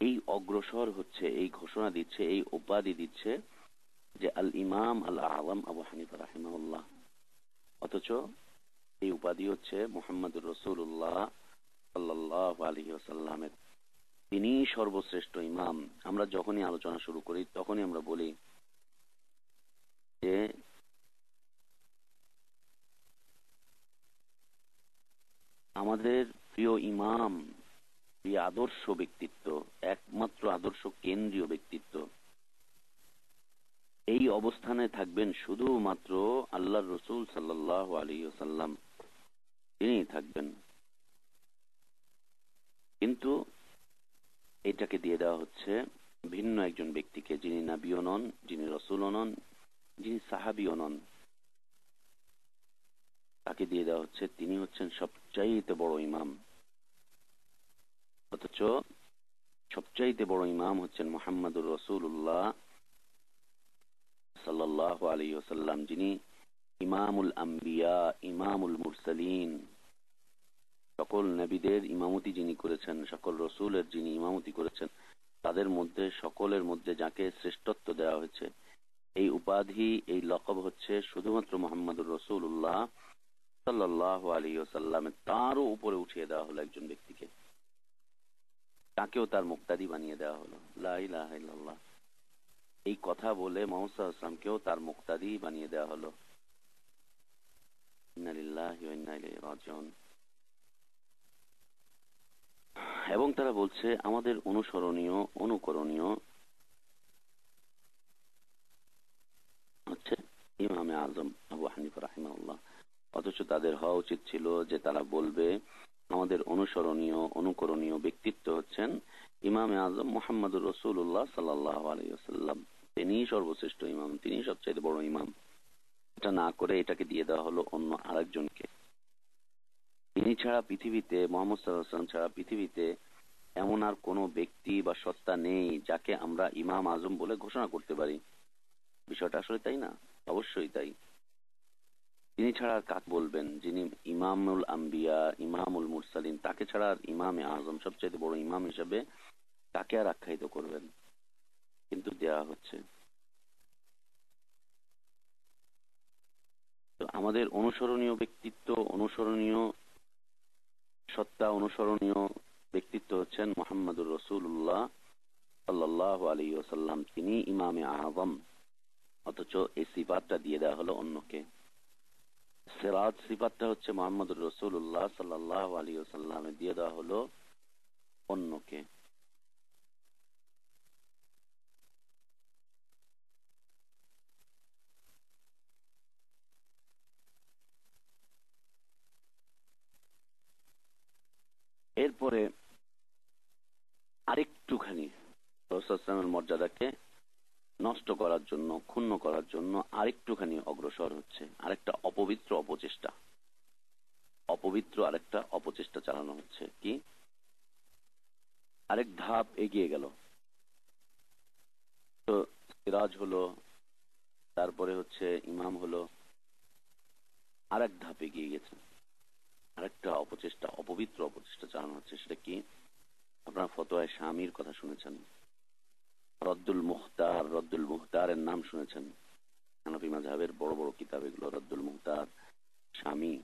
এই অগ্রসর হচ্ছে, এই ঘোষণা দিচ্ছে, এই উপাধি দিচ্ছে যে আল ইমাম আল আযম আবু হানিফা রাহিমাহুল্লাহ। অথচ এই উপাধি হচ্ছে মুহাম্মদুর রাসূলুল্লাহ সাল্লাল্লাহু আলাইহি ওয়াসাল্লামের। তিনি সর্বশ্রেষ্ঠ ইমাম। আমরা যখনই আলোচনা শুরু করি তখনই আমরা বলি যে আমাদের প্রিয় ইমাম, প্রিয় আদর্শ ব্যক্তিত্ব, একমাত্র আদর্শ কেন্দ্রীয় ব্যক্তিত্ব, এই অবস্থানে থাকবেন শুধুমাত্র আল্লাহর রাসূল সাল্লাল্লাহু আলাইহি ওয়াসাল্লাম, তিনিই থাকবেন। কিন্তু এটাকে দিয়ে দেওয়া হচ্ছে ভিন্ন একজন ব্যক্তিকে, যিনি নবীও নন, যিনি রাসূলও নন, যিনি সাহাবীও নন। তাকে দিয়ে দেওয়া হচ্ছে তিনি হচ্ছেন সবচাইতে বড় ইমাম। অথচ সবচাইতে বড় ইমাম হচ্ছেন মুহাম্মদুর রাসূলুল্লাহ সাল্লাল্লাহু আলাইহি ওয়াসাল্লাম, যিনি ইমামুল আম্বিয়া, ইমামুল মুরসালিন, সকল নবীদের ইমামতি যিনি করেছেন, সকল রাসূলের যিনি ইমামতি করেছেন, তাদের মধ্যে সকলের মধ্যে যাকে শ্রেষ্ঠত্ব দেওয়া হয়েছে, এই উপাধি, এই লকব হচ্ছে শুধুমাত্র মুহাম্মদুর রাসূলুল্লাহ সাল্লাল্লাহু আলাইহি ওয়াসাল্লামের। তারও উপরে উঠিয়ে দেওয়া হলো একজন ব্যক্তিকে, তাকেও তার মুক্তাদি বানিয়ে দেওয়া হলো। লা ইলাহা ইল্লাল্লাহ, এই কথা বলে মুহাম্মদ সাল্লাল্লাহু আলাইহি ওয়াসাল্লামকেও তার মুক্তাদি বানিয়ে দেওয়া হলো। ইন্না লিল্লাহি ওয়া ইন্না ইলাইহি রাজিউন। এবং তারা বলছে আমাদের অনুসরণীয়, অনুকরণীয় হচ্ছে ইমামে আজম আবু হানিফা রাহিমাহুল্লাহ। অথচ তাদের হওয়া উচিত ছিল যে তারা বলবে আমাদের অনুসরণীয়, অনুকরণীয় ব্যক্তিত্ব হচ্ছেন ইমামে আজম মুহাম্মদুর রাসূলুল্লাহ সাল্লাল্লাহু আলাইহি ওয়াসাল্লাম। তিনিই সর্বশ্রেষ্ঠ ইমাম, তিনিই সবচেয়ে বড় ইমাম। এটা না করে এটাকে দিয়ে দেওয়া হলো অন্য আরেকজনকে। তিনি ছাড়া পৃথিবীতে, মুহাম্মদ সাল্লাল্লাহু আলাইহি ওয়াসাল্লাম ছাড়া পৃথিবীতে এমন আর কোনো ব্যক্তি বা সত্তা নেই যাকে আমরা ইমাম আজম বলে ঘোষণা করতে পারি। বিষয়টা আসলে তাই না? অবশ্যই তাই। তিনি ছাড়া আর কাকে বলবেন? যিনি ইমামুল আম্বিয়া, ইমামুল মুরসালিন, তাকে ছাড়া আর ইমামে আজম, সবচেয়ে বড় ইমাম হিসেবে তাকে আর আখ্যায়িত করবেন? কিন্তু দেওয়া হচ্ছে। তো আমাদের অনুসরণীয় ব্যক্তিত্ব, অনুসরণীয় সত্তা, অনুসরণীয় ব্যক্তিত্ব হচ্ছেন মুহাম্মদুর রাসূলুল্লাহ সাল্লাল্লাহু আলাইহি ওয়াসাল্লাম। তিনি ইমামে আযম, অথচ এই সিফাতটা দিয়ে দেওয়া হলো অন্যকে। সিরাজ সিফাতটা হচ্ছে মুহাম্মদুর রাসূলুল্লাহ সাল্লাল্লাহু আলাইহি ওয়াসাল্লামে, দিয়ে দেওয়া হলো অন্যকে। এরপরে আরেকটুখানি রাসূলের মর্যাদাকে নষ্ট করার জন্য, ক্ষুণ্ণ করার জন্য আরেকটুখানি অগ্রসর হচ্ছে, আরেকটা অপবিত্র অপচেষ্টা, আরেকটা অপচেষ্টা চালানো হচ্ছে। কি? আরেক ধাপ এগিয়ে গেল। তো সিরাজ হলো, তারপরে হচ্ছে ইমাম হলো, আরেক ধাপ এগিয়ে গেছে, আরেকটা অপচেষ্টা, অপবিত্র অপচেষ্টা চালানো হচ্ছে। সেটা কি? আপনারা ফতোয়ায়ে শামীর কথা শুনেছেন, রদ্দুল মুখতারের নাম শুনেছেন। হানাফি মাযহাবের বড় বড় কিতাব এগুলো, রদ্দুল মুখতার, শামী।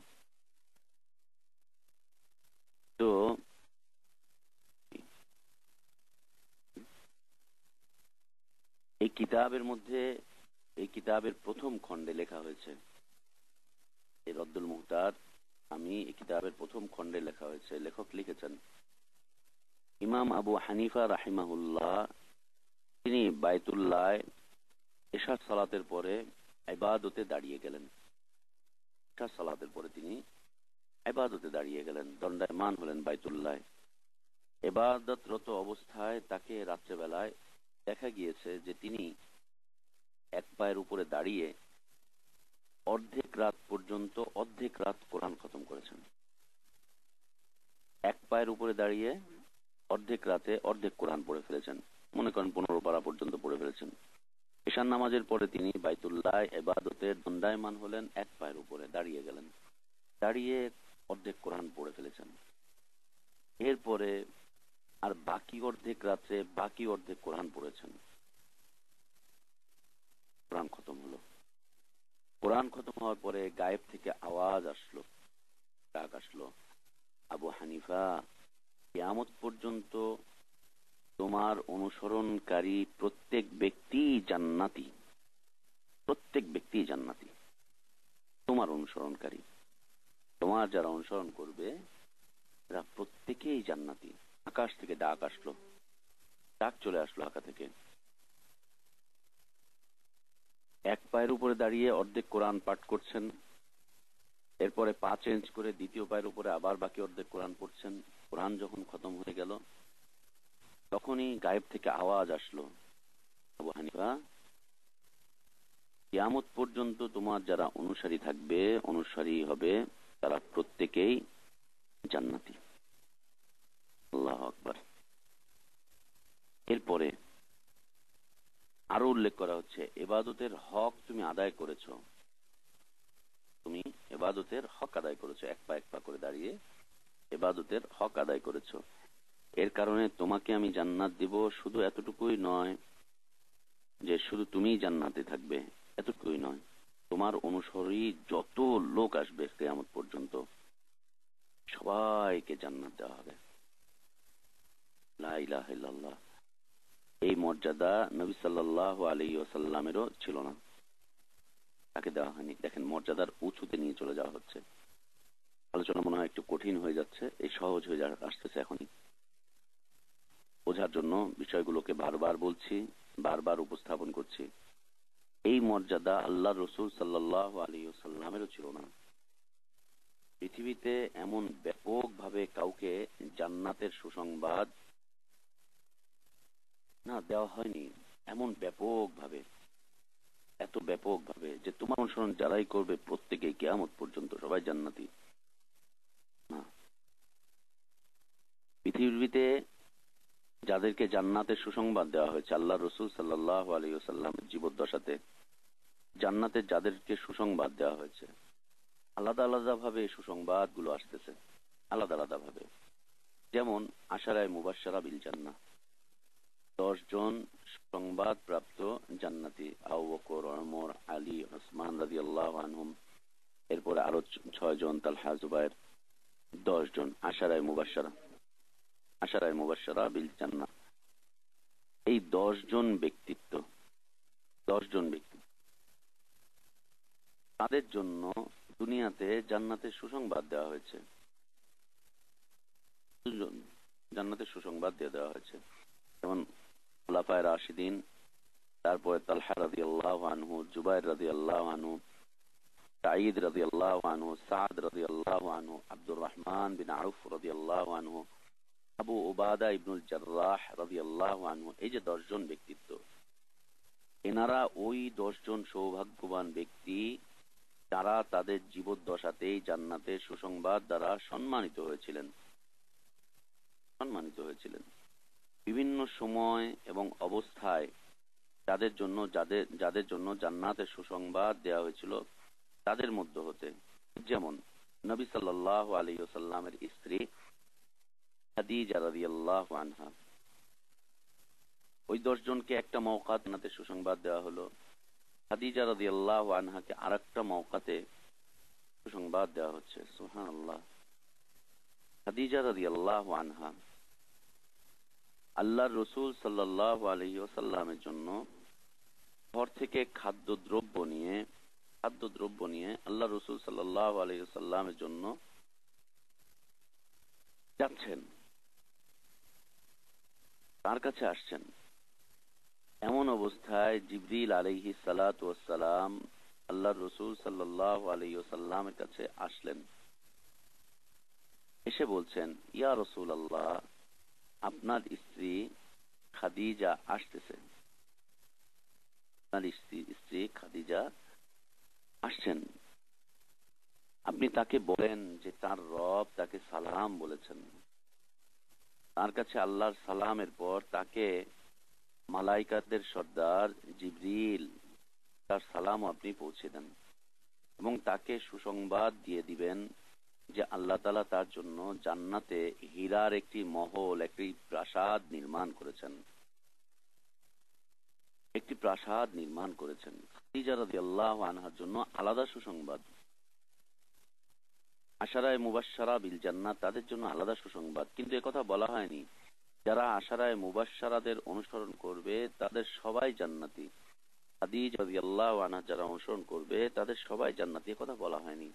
তো এই কিতাবের মধ্যে, এই কিতাবের প্রথম খণ্ডে লেখা হয়েছে, এই রদ্দুল মুখতার আমি এই কিতাবের প্রথম খণ্ডে লেখা হয়েছে, লেখক লিখেছেন ইমাম আবু হানিফা রাহিমাহুল্লাহ। তিনি বাইতুল্লাহ এশার সালাতের পরে ইবাদতে দাঁড়িয়ে গেলেন। এশার সালাতের পরে তিনি ইবাদতে দাঁড়িয়ে গেলেন, দণ্ডায়মান হলেন বাইতুল্লাহ। ইবাদতরত অবস্থায় তাকে রাত্রেবেলায় দেখা গিয়েছে যে তিনি এক পায়ের উপরে দাঁড়িয়ে অর্ধেক রাত পর্যন্ত, অর্ধেক রাত কোরআন খতম করেছেন। এক পায়ের উপরে দাঁড়িয়ে অর্ধেক রাতে অর্ধেক কোরআন পড়ে ফেলেছেন, মনে করেন 15 পারা পর্যন্ত পড়ে ফেলেছেন। ঈশান নামাজের পরে তিনি বাইতুল্লাহ ইবাদতের দণ্ডায়মান হলেন, এক পায়ের উপরে দাঁড়িয়ে গেলেন, দাঁড়িয়ে অর্ধেক কোরআন পড়ে ফেলেছেন। এরপরে আর বাকি অর্ধেক রাত্রে বাকি অর্ধেক কোরআন পড়েছেন। কোরআন খতম হলো। কোরআন খতম হওয়ার পরে গায়েব থেকে আওয়াজ আসলো, ডাক আসলো, আবু হানিফা, কিয়ামত পর্যন্ত তোমার অনুসরণকারী প্রত্যেক ব্যক্তি জান্নাতি, প্রত্যেক ব্যক্তি জান্নাতি। তোমার অনুসরণকারী, তোমার যারা অনুসরণ করবে এরা প্রত্যেকেই জান্নাতি। আকাশ থেকে ডাক আসলো, ডাক চলে আসলো আকাশ থেকে। এক পায়ের উপরে দাঁড়িয়ে অর্ধেক কোরআন পাঠ করছেন, এরপরে পা চেঞ্জ করে দ্বিতীয় পায়ের উপরে আবার বাকি অর্ধেক কোরআন পড়ছেন। কোরআন যখন খতম হয়ে গেল তখনই গায়েব থেকে আওয়াজ আসলো, আবু হানিফা, কিয়ামত পর্যন্ত তোমার যারা অনুসারী থাকবে, অনুসারী হবে, তারা প্রত্যেকেই জান্নাতি। আল্লাহু আকবার। এরপরে আরো উল্লেখ করা হচ্ছে, ইবাদতের হক তুমি আদায় করেছো, তুমি ইবাদতের হক আদায় করেছো, এক পা এক পা করে দাঁড়িয়ে ইবাদতের হক আদায় করেছো। এর কারণে তোমাকে আমি জান্নাত দিব। শুধু এতটুকুই নয় যে শুধু তুমিই জান্নাতে থাকবে, এতটুকুই নয়, তোমার অনুসারী যত লোক আসবে কিয়ামত পর্যন্ত সবাইকে জান্নাত দেওয়া হবে। লা ইলাহা ইল্লাল্লাহ। এই মর্যাদা নবী সাল্লাল্লাহু আলাইহি ওয়াসাল্লামেরও ছিল না, তাকে দেওয়া হয়নি। দেখেন মর্যাদার উঁচুতে নিয়ে চলে যাওয়া হচ্ছে। আলোচনা মনে হয় একটু কঠিন হয়ে যাচ্ছে, এই সহজ হয়ে আসতেছে এখনই। বোঝার জন্য বিষয়গুলোকে বারবার বলছি, বারবার উপস্থাপন করছি। এই মর্যাদা আল্লাহ রসুল সাল্লাল্লাহু আলাইহি ওয়াসাল্লামেরও ছিল না। পৃথিবীতে এমন ব্যাপকভাবে কাউকে জান্নাতের সুসংবাদ না দেওয়া হয়নি, এমন ব্যাপকভাবে, এত ব্যাপকভাবে যে তোমার অনুসরণ যারাই করবে প্রত্যেকেই কিয়ামত পর্যন্ত সবাই জান্নাতি। না, পৃথিবীতে যাদেরকে জান্নাতের সুসংবাদ দেওয়া হয়েছে আল্লাহ রসুল সাল্লাল্লাহু আলাইহি ওয়াসাল্লামের জীবদ্দশাতে, জান্নাতের যাদেরকে সুসংবাদ দেওয়া হয়েছে, আলাদা আলাদা ভাবে সুসংবাদ গুলো আসতেছে, আলাদা আলাদা ভাবে। যেমন আশারায়ে মুবাশশারা বিল জান্নাহ, 10 জন সংবাদ প্রাপ্ত জান্নাতি, আবু বকর, ওমর, আলী, উসমান রাদিয়াল্লাহু আনহুম, এর 6 জন, তালহা জুবায়ের 10 জন, আশারায়ে মুবাশশারা বিল জান্নাহ। এই 10 জন ব্যক্তিত্ব তাদের জন্য দুনিয়াতে জান্নাতের সুসংবাদ দেওয়া হয়েছে। জান্নাতের সুসংবাদ দিয়ে দেওয়া হয়েছে। যেমন খুলাফায়ে রাশিদিন, তারপরে তালহা রাদিয়াল্লাহু আনহু, জুবায়ের রাদিয়াল্লাহু আনহু, সাঈদ রাদিয়াল্লাহু আনহু, সাদ রাদিয়াল্লাহু আনহু, আব্দুর রহমান বিন আউফ রাদিয়াল্লাহু আনহু, আবু উবাদা ইবনুল জাররাহ রাদিয়াল্লাহু আনহু। এই যে 10 জন ব্যক্তিত্ব, এনারা ওই 10 জন সৌভাগ্যবান ব্যক্তি যারা তাদের জীবদ্দশাতেই জান্নাতের সুসংবাদ দ্বারা সম্মানিত হয়েছিলেন। বিভিন্ন সময় এবং অবস্থায় যাদের জন্য জান্নাতের সুসংবাদ দেওয়া হয়েছিল তাদের মধ্যে হতে, যেমন নবী সাল্লাল্লাহু আলাইহি ওয়াসাল্লামের স্ত্রী খাদিজা রাদিয়াল্লাহু আনহা। ওই 10 জনকে একটা মওকাতে জান্নাতের সুসংবাদ দেওয়া হলো। খাদিজা রাদিয়াল্লাহু আনহাকে আরেকটা মওকাতে সুসংবাদ দেওয়া হচ্ছে। সুবহানাল্লাহ। খাদিজা রাদিয়াল্লাহু আনহা আল্লাহর রাসূল সাল্লাল্লাহু আলাইহি ওয়াসাল্লামের জন্য ঘর থেকে খাদ্যদ্রব্য নিয়ে আল্লাহর রাসূল সাল্লাল্লাহু আলাইহি ওয়াসাল্লামের জন্য যাচ্ছেন, তার কাছে আসছেন। এমন অবস্থায় জিবরিল আলাইহিস সালাতু ওয়াস সালাম আল্লাহর রাসূল সাল্লাল্লাহু আলাইহি ওয়াসাল্লামের কাছে আসলেন। এসে বলছেন, ইয়া রাসূলুল্লাহ, আপনার স্ত্রী খাদিজা আসতেছে। আপনার স্ত্রী খাদিজা আসছেন, আপনি তাকে বলেন যে তার রব তাকে সালাম বলেছেন। তার কাছে আল্লাহর সালামের পর তাকে মালাইকাদের সর্দার জিবরিল তার সালাম আপনি পৌঁছে দেন এবং তাকে সুসংবাদ দিয়ে দিবেন যে আল্লাহ তাআলা তার জন্য জান্নাতে হীরার একটি মহল, একটি প্রাসাদ নির্মাণ করেছেন। খাদিজা রাদিয়াল্লাহু আনহার জন্য আলাদা সুসংবাদ। আশারায়ে মুবাশশারা বিল জান্নাহ, তাদের জন্য আলাদা সুসংবাদ। কিন্তু একথা বলা হয়নি যারা আশারায়ে মুবাশশারাদের অনুসরণ করবে তাদের সবাই জান্নাতি। খাদিজা রাদিয়াল্লাহু আনহা যারা অনুসরণ করবে তাদের সবাই জান্নাতি, কথা বলা হয়নি।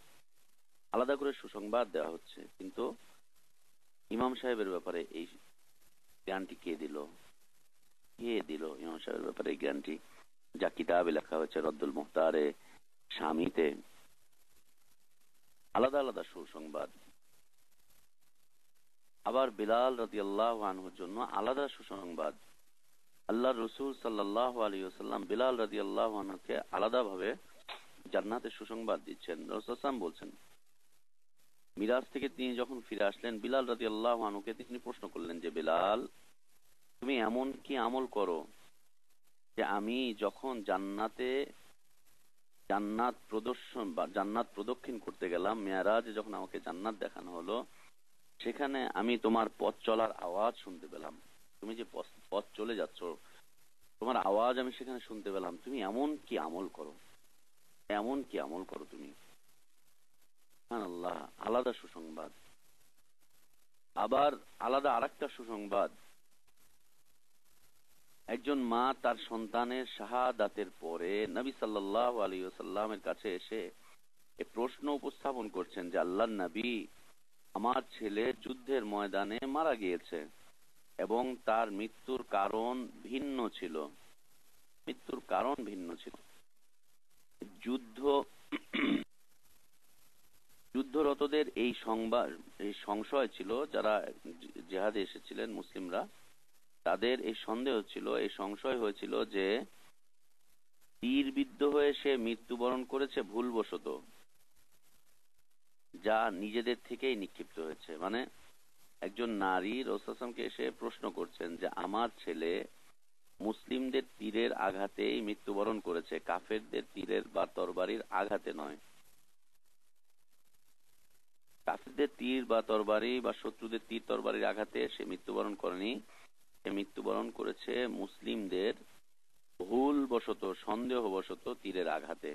আলাদা করে সুসংবাদ দেওয়া হচ্ছে। কিন্তু ইমাম সাহেবের ব্যাপারে এই জ্ঞানটি কে দিল ইমাম সাহেবের ব্যাপারে এই জ্ঞানটি, যা কিতাবে লেখা হয়েছে রদ্দুল মুখতারে শামীতে। আলাদা আলাদা সুসংবাদ। আবার বিলাল রাদিয়াল্লাহু আনহুর জন্য আলাদা সুসংবাদ। আল্লাহর রাসূল সাল্লাল্লাহু আলাইহি ওয়াসাল্লাম বিলাল রাদিয়াল্লাহু আনহুকে আলাদাভাবে জান্নাতের সুসংবাদ দিচ্ছেন। রাসূল সাল্লাল্লাহু আলাইহি ওয়াসাল্লাম বলছেন, মিরাজ থেকে তিনি যখন ফিরে আসলেন, বিলাল রাদিয়াল্লাহু আনহুকে তিনি প্রশ্ন করলেন যে, বিলাল, তুমি এমন কি আমল করো যে আমি যখন জান্নাত প্রদক্ষিণ করতে গেলাম, মেরাজে যখন আমাকে জান্নাত দেখানো হলো, সেখানে আমি তোমার পথ চলার আওয়াজ শুনতে পেলাম। তুমি যে পথ চলে যাচ্ছ, তোমার আওয়াজ আমি সেখানে শুনতে পেলাম। তুমি এমন কি আমল করো তুমি? সুবহানাল্লাহ, আলাদা সুসংবাদ। আবার আলাদা আরেকটা সুসংবাদ, একজন মা তার সন্তানের শাহাদাতের পরে নবী সাল্লাল্লাহু আলাইহি ওয়াসাল্লামের কাছে এসে এই প্রশ্ন উপস্থাপন করছেন যে, আল্লাহর নবী, আমার ছেলে যুদ্ধের ময়দানে মারা গিয়েছে এবং তার মৃত্যুর কারণ ভিন্ন ছিল। যুদ্ধরতদের এই সংশয় ছিল, যারা জিহাদে এসেছিলেন মুসলিমরা, তাদের এই সংশয় হয়েছিল যে তীরবিদ্ধ হয়ে সে মৃত্যুবরণ করেছে ভুলবশত, যা নিজেদের থেকেই নিক্ষিপ্ত হয়েছে। মানে একজন নারী রাসূল সাল্লাল্লাহু আলাইহি ওয়াসাল্লামকে এসে প্রশ্ন করছেন যে, আমার ছেলে মুসলিমদের তীরের আঘাতেই মৃত্যুবরণ করেছে, কাফেরদের তীরের বা তরবারির আঘাতে নয়। কাফেরদের তীর বা তরবারি বা শত্রুদের তীর তরবারির আঘাতে সে মৃত্যুবরণ করেনি, সে মৃত্যুবরণ করেছে মুসলিমদের ভুলবশত, সন্দেহবশত তীরের আঘাতে।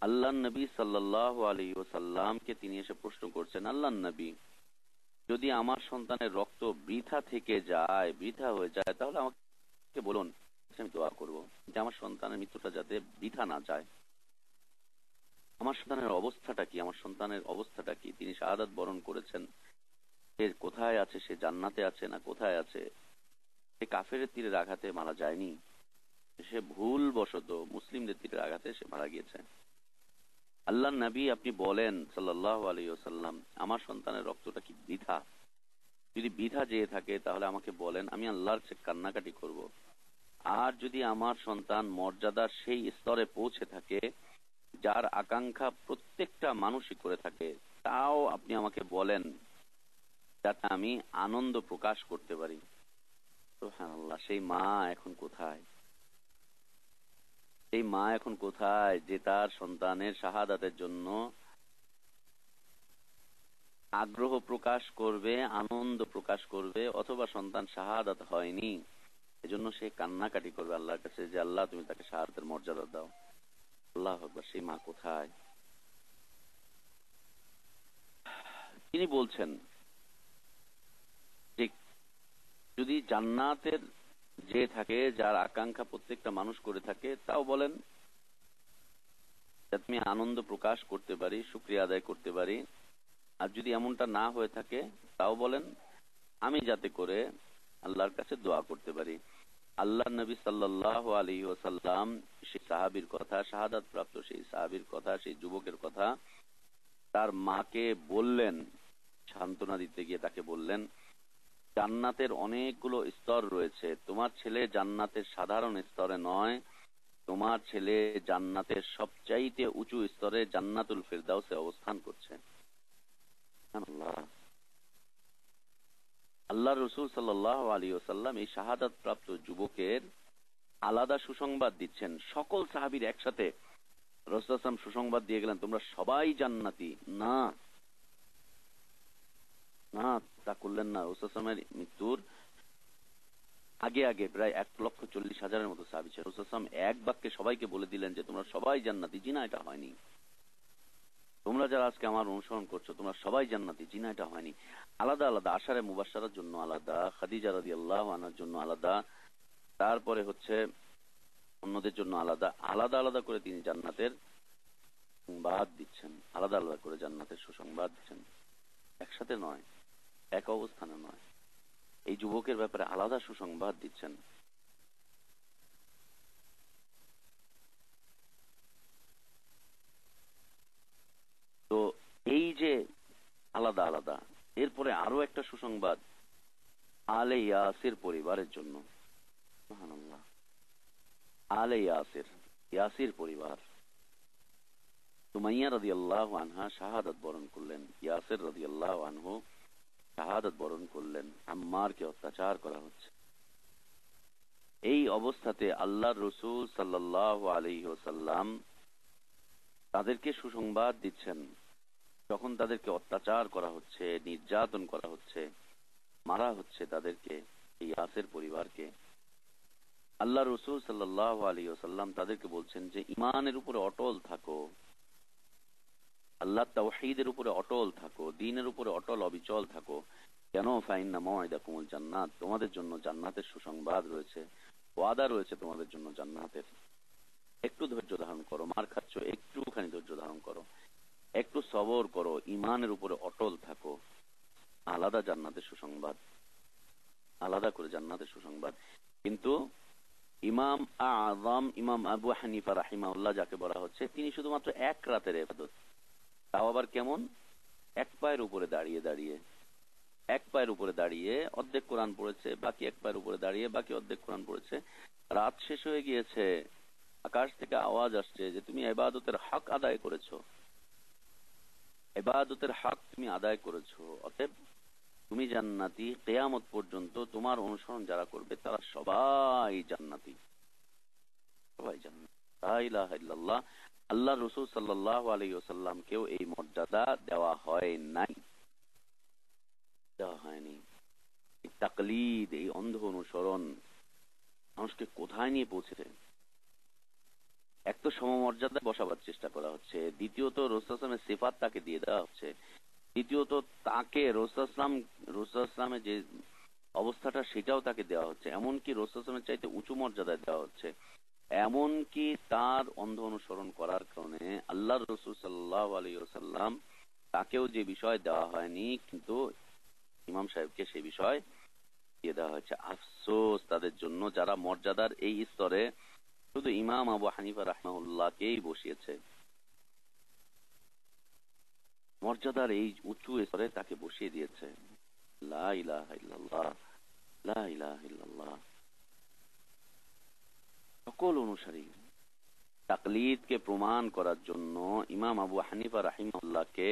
আল্লাহ নবী সাল্লাল্লাহু আলাইহি ওয়াসাল্লামকে তিনি এসে প্রশ্ন করছেন, আল্লাহ নবী, যদি আমার সন্তানের রক্ত বৃথা থেকে যায়, বৃথা হয়ে যায়, তাহলে আমাকে বলুন, আমি দোয়া করব যে আমার সন্তানের মৃত্যুটা যাতে বৃথা না যায়। আমার সন্তানের অবস্থাটা কি, আমার সন্তানের অবস্থাটা কি? তিনি শাহাদাত বরণ করেছেন, সে কোথায় আছে? সে জান্নাতে আছে না কোথায় আছে? সে কাফেরের তীরের আঘাতে মারা যায়নি, সে ভুল বশত মুসলিমদের তীরের আঘাতে সে মারা গিয়েছে। আল্লাহ নবী আপনি বলেন সাল্লাল্লাহু আলাইহি ওয়াসাল্লাম, আমার সন্তানের রক্তটা কি বৃথা? যদি বৃথা যেয়ে থাকে তাহলে আমাকে বলেন, আমি আল্লাহর কাছে কান্নাকাটি করব। আর যদি আমার সন্তান মর্যাদার সেই স্তরে পৌঁছে থাকে যার আকাঙ্ক্ষা প্রত্যেকটা মানুষই করে থাকে, তাও আপনি আমাকে বলেন, যাতে আমি আনন্দ প্রকাশ করতে পারি। সুবহানাল্লাহ, সেই মা এখন কোথায়? সেই মা এখন কোথায় যে তার সন্তানের শাহাদাতের জন্য আগ্রহ প্রকাশ করবে, আনন্দ প্রকাশ করবে, অথবা সন্তান শাহাদাত হয়নি এজন্য সে কান্নাকাটি করবে আল্লাহর কাছে যে আল্লাহ তুমি তাকে শাহাদাতের মর্যাদা দাও। আল্লাহু আকবার, সেই মা কোথায়? তিনি বলছেন যে যদি জান্নাতের যে থাকে, যার আকাঙ্ক্ষা প্রত্যেকটা মানুষ করে থাকে, তাও বলেন যাতে আমি আনন্দ প্রকাশ করতে পারি, শুকরিয়া আদায় করতে পারি। আর যদি এমনটা না হয়ে থাকে তাও বলেন আমি যাতে করে আল্লাহর কাছে দোয়া করতে পারি। আল্লাহ নবী সাল্লাল্লাহু আলাইহি ওয়াসাল্লাম সেই সাহাবীর কথা, শাহাদাত প্রাপ্ত সেই সাহাবীর কথা, সেই যুবকের কথা তার মাকে বললেন, সান্ত্বনা দিতে গিয়ে তাকে বললেন, জান্নাতের অনেকগুলো স্তর রয়েছে, তোমার ছেলে জান্নাতের সাধারণ স্তরে নয়, তোমার ছেলে জান্নাতের সবচাইতে উঁচু স্তরে জান্নাতুল ফিরদাউসে অবস্থান করছে। আল্লাহ রসুল সাল্লাল্লাহু আলাইহি ওয়াসাল্লাম এই শাহাদাত প্রাপ্ত যুবকের আলাদা সুসংবাদ দিচ্ছেন। সকল সাহাবীর একসাথে রাসূল সাল্লাল্লাহু আলাইহি ওয়াসাল্লাম সুসংবাদ দিয়ে গেলেন তোমরা সবাই জান্নাতি। না না, তা করলেন না। রাসূল সাল্লাল্লাহু আলাইহি ওয়াসাল্লামের মৃত্যুর আগে আগে প্রায় 1,40,000-এর মতো সাহাবী ছিল। রাসূল সাল্লাল্লাহু আলাইহি ওয়াসাল্লাম এক বাক্যে সবাইকে বলে দিলেন যে তোমরা সবাই জান্নাতি। জি না, এটা হয়নি। তোমরা যারা আজকে আমার অনুসরণ করছো তোমরা সবাই জান্নাতি। জি না, এটা হয়নি। আলাদা আলাদা, আশারে মুবাশশারার জন্য আলাদা, খাদিজা রাদিয়াল্লাহু আনহার জন্য আলাদা, তারপরে হচ্ছে অন্যদের জন্য আলাদা, আলাদা আলাদা করে তিনি জান্নাতের সংবাদ দিচ্ছেন, আলাদা আলাদা করে জান্নাতের সুসংবাদ দিচ্ছেন, একসাথে নয়, এক অবস্থানে নয়। এই যুবকের ব্যাপারে আলাদা সুসংবাদ দিচ্ছেন। তো এই যে আলাদা আলাদা, এরপরে আরো একটা সুসংবাদ আলে ইয়াসির পরিবারের জন্য। সুবহানাল্লাহ, আলে ইয়াসির, ইয়াসির পরিবার। সুমাইয়া রাদিয়াল্লাহু আনহা শাহাদাত বরণ করলেন, ইয়াসির রাদিয়াল্লাহু আনহু শাহাদাত বরণ করলেন। আম্মারকে অত্যাচার করা হচ্ছে। এই অবস্থাতে আল্লাহর রাসূল সাল্লাল্লাহু আলাইহি ওয়াসাল্লাম তাদেরকে সুসংবাদ দিচ্ছেন, যখন তাদেরকে অত্যাচার করা হচ্ছে, নির্যাতন করা হচ্ছে, মারা হচ্ছে তাদেরকে, এই ইয়াসির পরিবারকে, আল্লাহ রাসূল সাল্লাল্লাহু আলাইহি ওয়াসাল্লাম তাদেরকে বলছেন যে ঈমানের উপরে অটল থাকো, আল্লাহ তাওহীদের উপরে অটল থাকো, দ্বীনের উপরে অটল অবিচল থাকো। কেন? ফাইন্না মাওয়াইদাকুমুল জান্নাত, তোমাদের জন্য জান্নাতের সুসংবাদ রয়েছে, ওয়াদা রয়েছে তোমাদের জন্য জান্নাতের। একটু ধৈর্য ধারণ করো, মার খাচ্ছ, একটুখানি ধৈর্য ধারণ করো, একটু সবর করো, ঈমানের উপরে অটল থাকো। আলাদা জান্নাতের সুসংবাদ, আলাদা করে জান্নাতের সুসংবাদ। কিন্তু ইমাম আযম ইমাম আবু হানিফা রাহিমাহুল্লাহ যাকে বলা হচ্ছে, তিনি শুধুমাত্র এক রাতের ইবাদত, তাও আবার কেমন? এক পায়ের উপরে দাঁড়িয়ে দাঁড়িয়ে, এক পায়ের উপরে দাঁড়িয়ে অর্ধেক কোরআন পড়েছে, বাকি এক পায়ের উপরে দাঁড়িয়ে বাকি অর্ধেক কোরআন পড়েছে। রাত শেষ হয়ে গিয়েছে, আকাশ থেকে আওয়াজ আসছে যে তুমি ইবাদতের হক আদায় করেছো, ইবাদতের হক তুমি আদায় করেছো, অতএব তুমি জান্নাতি। কিয়ামত পর্যন্ত তোমার অনুসরণ যারা করবে তারা সবাই জান্নাতি, সবাই জান্নাতি। লা ইলাহা ইল্লাল্লাহ। আল্লাহ রাসূল সাল্লাল্লাহু আলাইহি ওয়াসাল্লামকেও এই মর্যাদা দেওয়া হয় নাই, দেওয়া হয়নি। এই তাকলিদ, এই অন্ধ অনুসরণ মানুষকে কোথায় নিয়ে পৌঁছেছে? এক তো তো সমমর্যাদায় বসাবার চেষ্টা করা হচ্ছে। দ্বিতীয়ত রাসূল সাল্লাল্লাহু আলাইহি ওয়াসাল্লামের সিফাত তাকে দিয়ে দেওয়া হচ্ছে। তৃতীয়ত তাকে রাসূল সাল্লামের যে অবস্থাটা সেটাও তাকে দেওয়া হচ্ছে। এমনকি রাসূল সাল্লাল্লাহু আলাইহি ওয়াসাল্লামের চাইতে উঁচু মর্যাদায় দেওয়া হচ্ছে। এমনকি তার অন্ধ অনুসরণ করার কারণে আল্লাহর রাসূল সাল্লাল্লাহু আলাইহি ওয়াসাল্লাম তাকেও যে বিষয় দেওয়া হয়নি, কিন্তু ইমাম সাহেবকে সেই বিষয় দিয়ে দেওয়া হয়েছে। আফসোস তাদের জন্য যারা মর্যাদার এই স্তরে শুধু ইমাম আবু হানিফা রাহমাহুল্লাহকেই বসিয়েছে, মর্যাদার এই উঁচু স্তরে তাকে বসিয়ে দিয়েছে। লা ইলাহা ইল্লাল্লাহ, লা ইলাহা ইল্লাল্লাহ। সকল অনুসারী তাকলিদকে প্রমাণ করার জন্য ইমাম আবু হানিফা রাহিমাহুল্লাহকে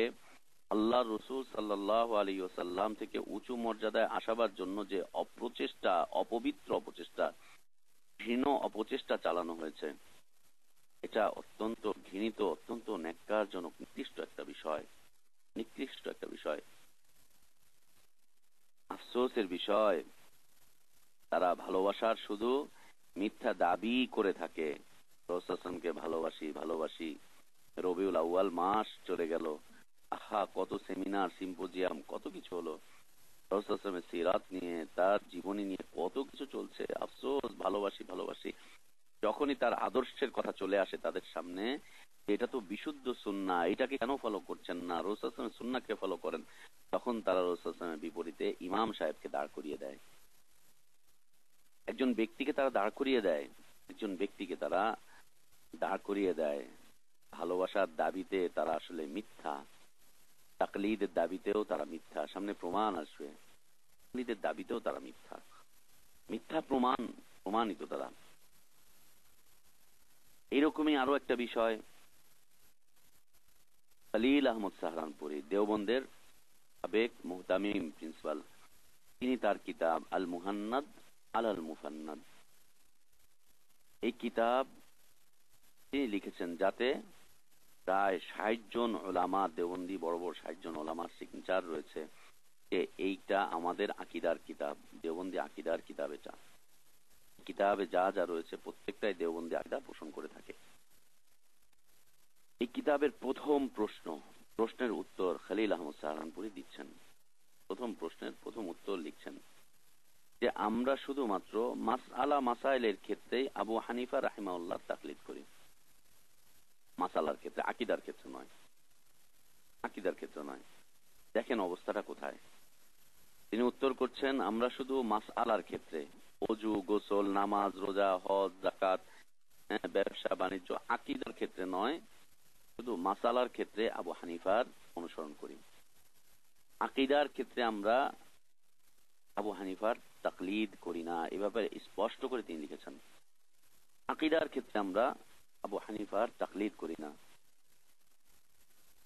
আল্লাহর রাসূল সাল্লাল্লাহু আলাইহি ওয়াসাল্লাম থেকে উঁচু মর্যাদায় আসাবার জন্য যে অপপ্রচেষ্টা, অপবিত্র অপচেষ্টা, ঘৃণ অপচেষ্টা চালানো হয়েছে, এটা অত্যন্ত ঘৃণিত, অত্যন্ত ন্যাক্কারজনক, নিকৃষ্ট একটা বিষয়, নিকৃষ্ট একটা বিষয়। আফসোসের বিষয়, তারা ভালোবাসার শুধু মিথ্যা দাবি করে থাকে। রাসূলকে ভালোবাসি ভালোবাসি, রবিউল আউয়াল মাস চলে গেল, আহা কত সেমিনার, সিম্পোজিয়াম, কত কিছু হলো। রাসূলের সিরাত নিয়ে, তার জীবনী নিয়ে কত কিছু চলছে। আফসোস, ভালোবাসি ভালোবাসি, যখনই তার আদর্শের কথা চলে আসে তাদের সামনে, এটা তো বিশুদ্ধ সুন্নাহ, এটাকে কেন ফলো করছেন না, রাসূলের সুন্নাহকে ফলো করেন, তখন তারা রাসূলের বিপরীতে ইমাম সাহেবকে দাঁড় করিয়ে দেয়। একজন ব্যক্তিকে তারা দাঁড় করিয়ে দেয়, একজন ব্যক্তিকে তারা দাঁড় করিয়ে দেয়। ভালোবাসার দাবিতে তারা আসলে মিথ্যা, তাকলিদের দাবিতেও তারা মিথ্যা। সামনে প্রমাণ আসবে, তাকলিদের দাবিতেও তারা মিথ্যা, মিথ্যা প্রমাণিত তারা। এইরকমই আরো একটা বিষয়, খলিল আহমদ সাহারানপুরী, দেওবন্দের সাবেক মুহতামিম প্রিন্সিপাল, তিনি তার কিতাব আল মুহান্নাদ আল মুফান্নাদ, এই কিতাব তিনি লিখেছেন, যাতে প্রায় ৬০ জন ওলামা, দেওবন্দি বড় বড় ৬০ জন ওলামার সিগনেচার রয়েছে যে এইটা আমাদের আকীদার কিতাব, দেওবন্দি আকীদার কিতাব। এটা কিতাবে যা যা রয়েছে প্রত্যেকটাই দেওবন্দি আকীদা পোষণ করে থাকে। এই কিতাবের প্রথম প্রশ্নের উত্তর খলিল আহমদ সাহারানপুরী দিচ্ছেন। প্রথম প্রশ্নের প্রথম উত্তর লিখছেন যে আমরা শুধুমাত্র মাসআলা মাসাইলের ক্ষেত্রে আবু হানিফা রাহিমাহুল্লাহ তাকলিদ করি, মাসালার ক্ষেত্রে, আকীদার ক্ষেত্রে নয়, আকীদার ক্ষেত্রে নয়। দেখেন অবস্থাটা কোথায়। তিনি উত্তর করছেন, আমরা শুধু মাসআলার ক্ষেত্রে, ওযু, গোসল, নামাজ, রোজা, হজ, যাকাত, ব্যবসা বাণিজ্য, আকীদার ক্ষেত্রে নয়, শুধু মাসালার ক্ষেত্রে আবু হানিফার অনুসরণ করি। আকীদার ক্ষেত্রে আমরা আবু হানিফার তাকলিদ করি না, এ ব্যাপারে স্পষ্ট করে তিনি লিখেছেন। আকীদার ক্ষেত্রে আমরা আবু হানিফার তাকলিদ করি না।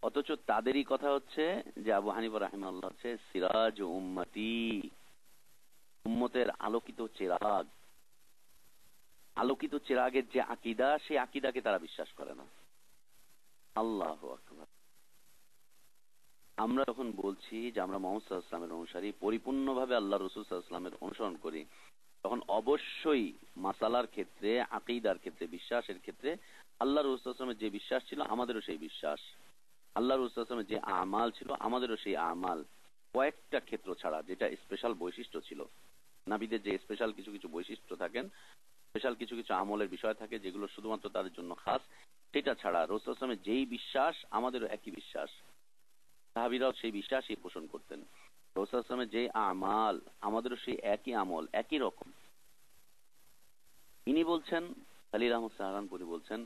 অথচ তাদেরই কথা হচ্ছে যে আবু হানিফা রাহিমাহুল্লাহ হচ্ছে সিরাজ উম্মতি, উম্মতের আলোকিত চেরাগ। আলোকিত চেরাগের যে আকীদা, সেই আকীদাকে তারা বিশ্বাস করে না। আল্লাহু আকবার। আমরা যখন বলছি যে আমরা মুহাম্মদ সাল্লাল্লাহু আলাইহি ওয়াসাল্লামের অনুসারী, পরিপূর্ণভাবে আল্লাহ রাসূল সাল্লাল্লাহু আলাইহি ওয়াসাল্লামের অনুসরণ করি, তখন অবশ্যই মাসালার ক্ষেত্রে, আকীদার ক্ষেত্রে, বিশ্বাসের ক্ষেত্রে আল্লাহ রাসূল সাল্লাল্লাহু আলাইহি ওয়াসাল্লামের যে বিশ্বাস ছিল আমাদেরও সেই বিশ্বাস, আল্লাহ রাসূল সাল্লাল্লাহু আলাইহি ওয়াসাল্লামের যে আমাল ছিল আমাদেরও সেই আমাল। কয়েকটা ক্ষেত্র ছাড়া, যেটা স্পেশাল বৈশিষ্ট্য ছিল, নবীদের যে স্পেশাল কিছু কিছু বৈশিষ্ট্য থাকেন, স্পেশাল কিছু কিছু আমলের বিষয় থাকে যেগুলো শুধুমাত্র তাদের জন্য খাস, সেটা ছাড়া রাসূল সাল্লাল্লাহু আলাইহি ওয়াসাল্লামের যেই বিশ্বাস আমাদেরও একই বিশ্বাস, সাহাবীরাও সেই বিশ্বাসই পোষণ করতেন। রাসূল সাল্লাল্লাহু আলাইহি ওয়াসাল্লামের যে আমাল আমাদেরও সেই একই আমল, একই রকম। ইনি বলছেন, খলিল আহমদ সাহারানপুরী বলছেন,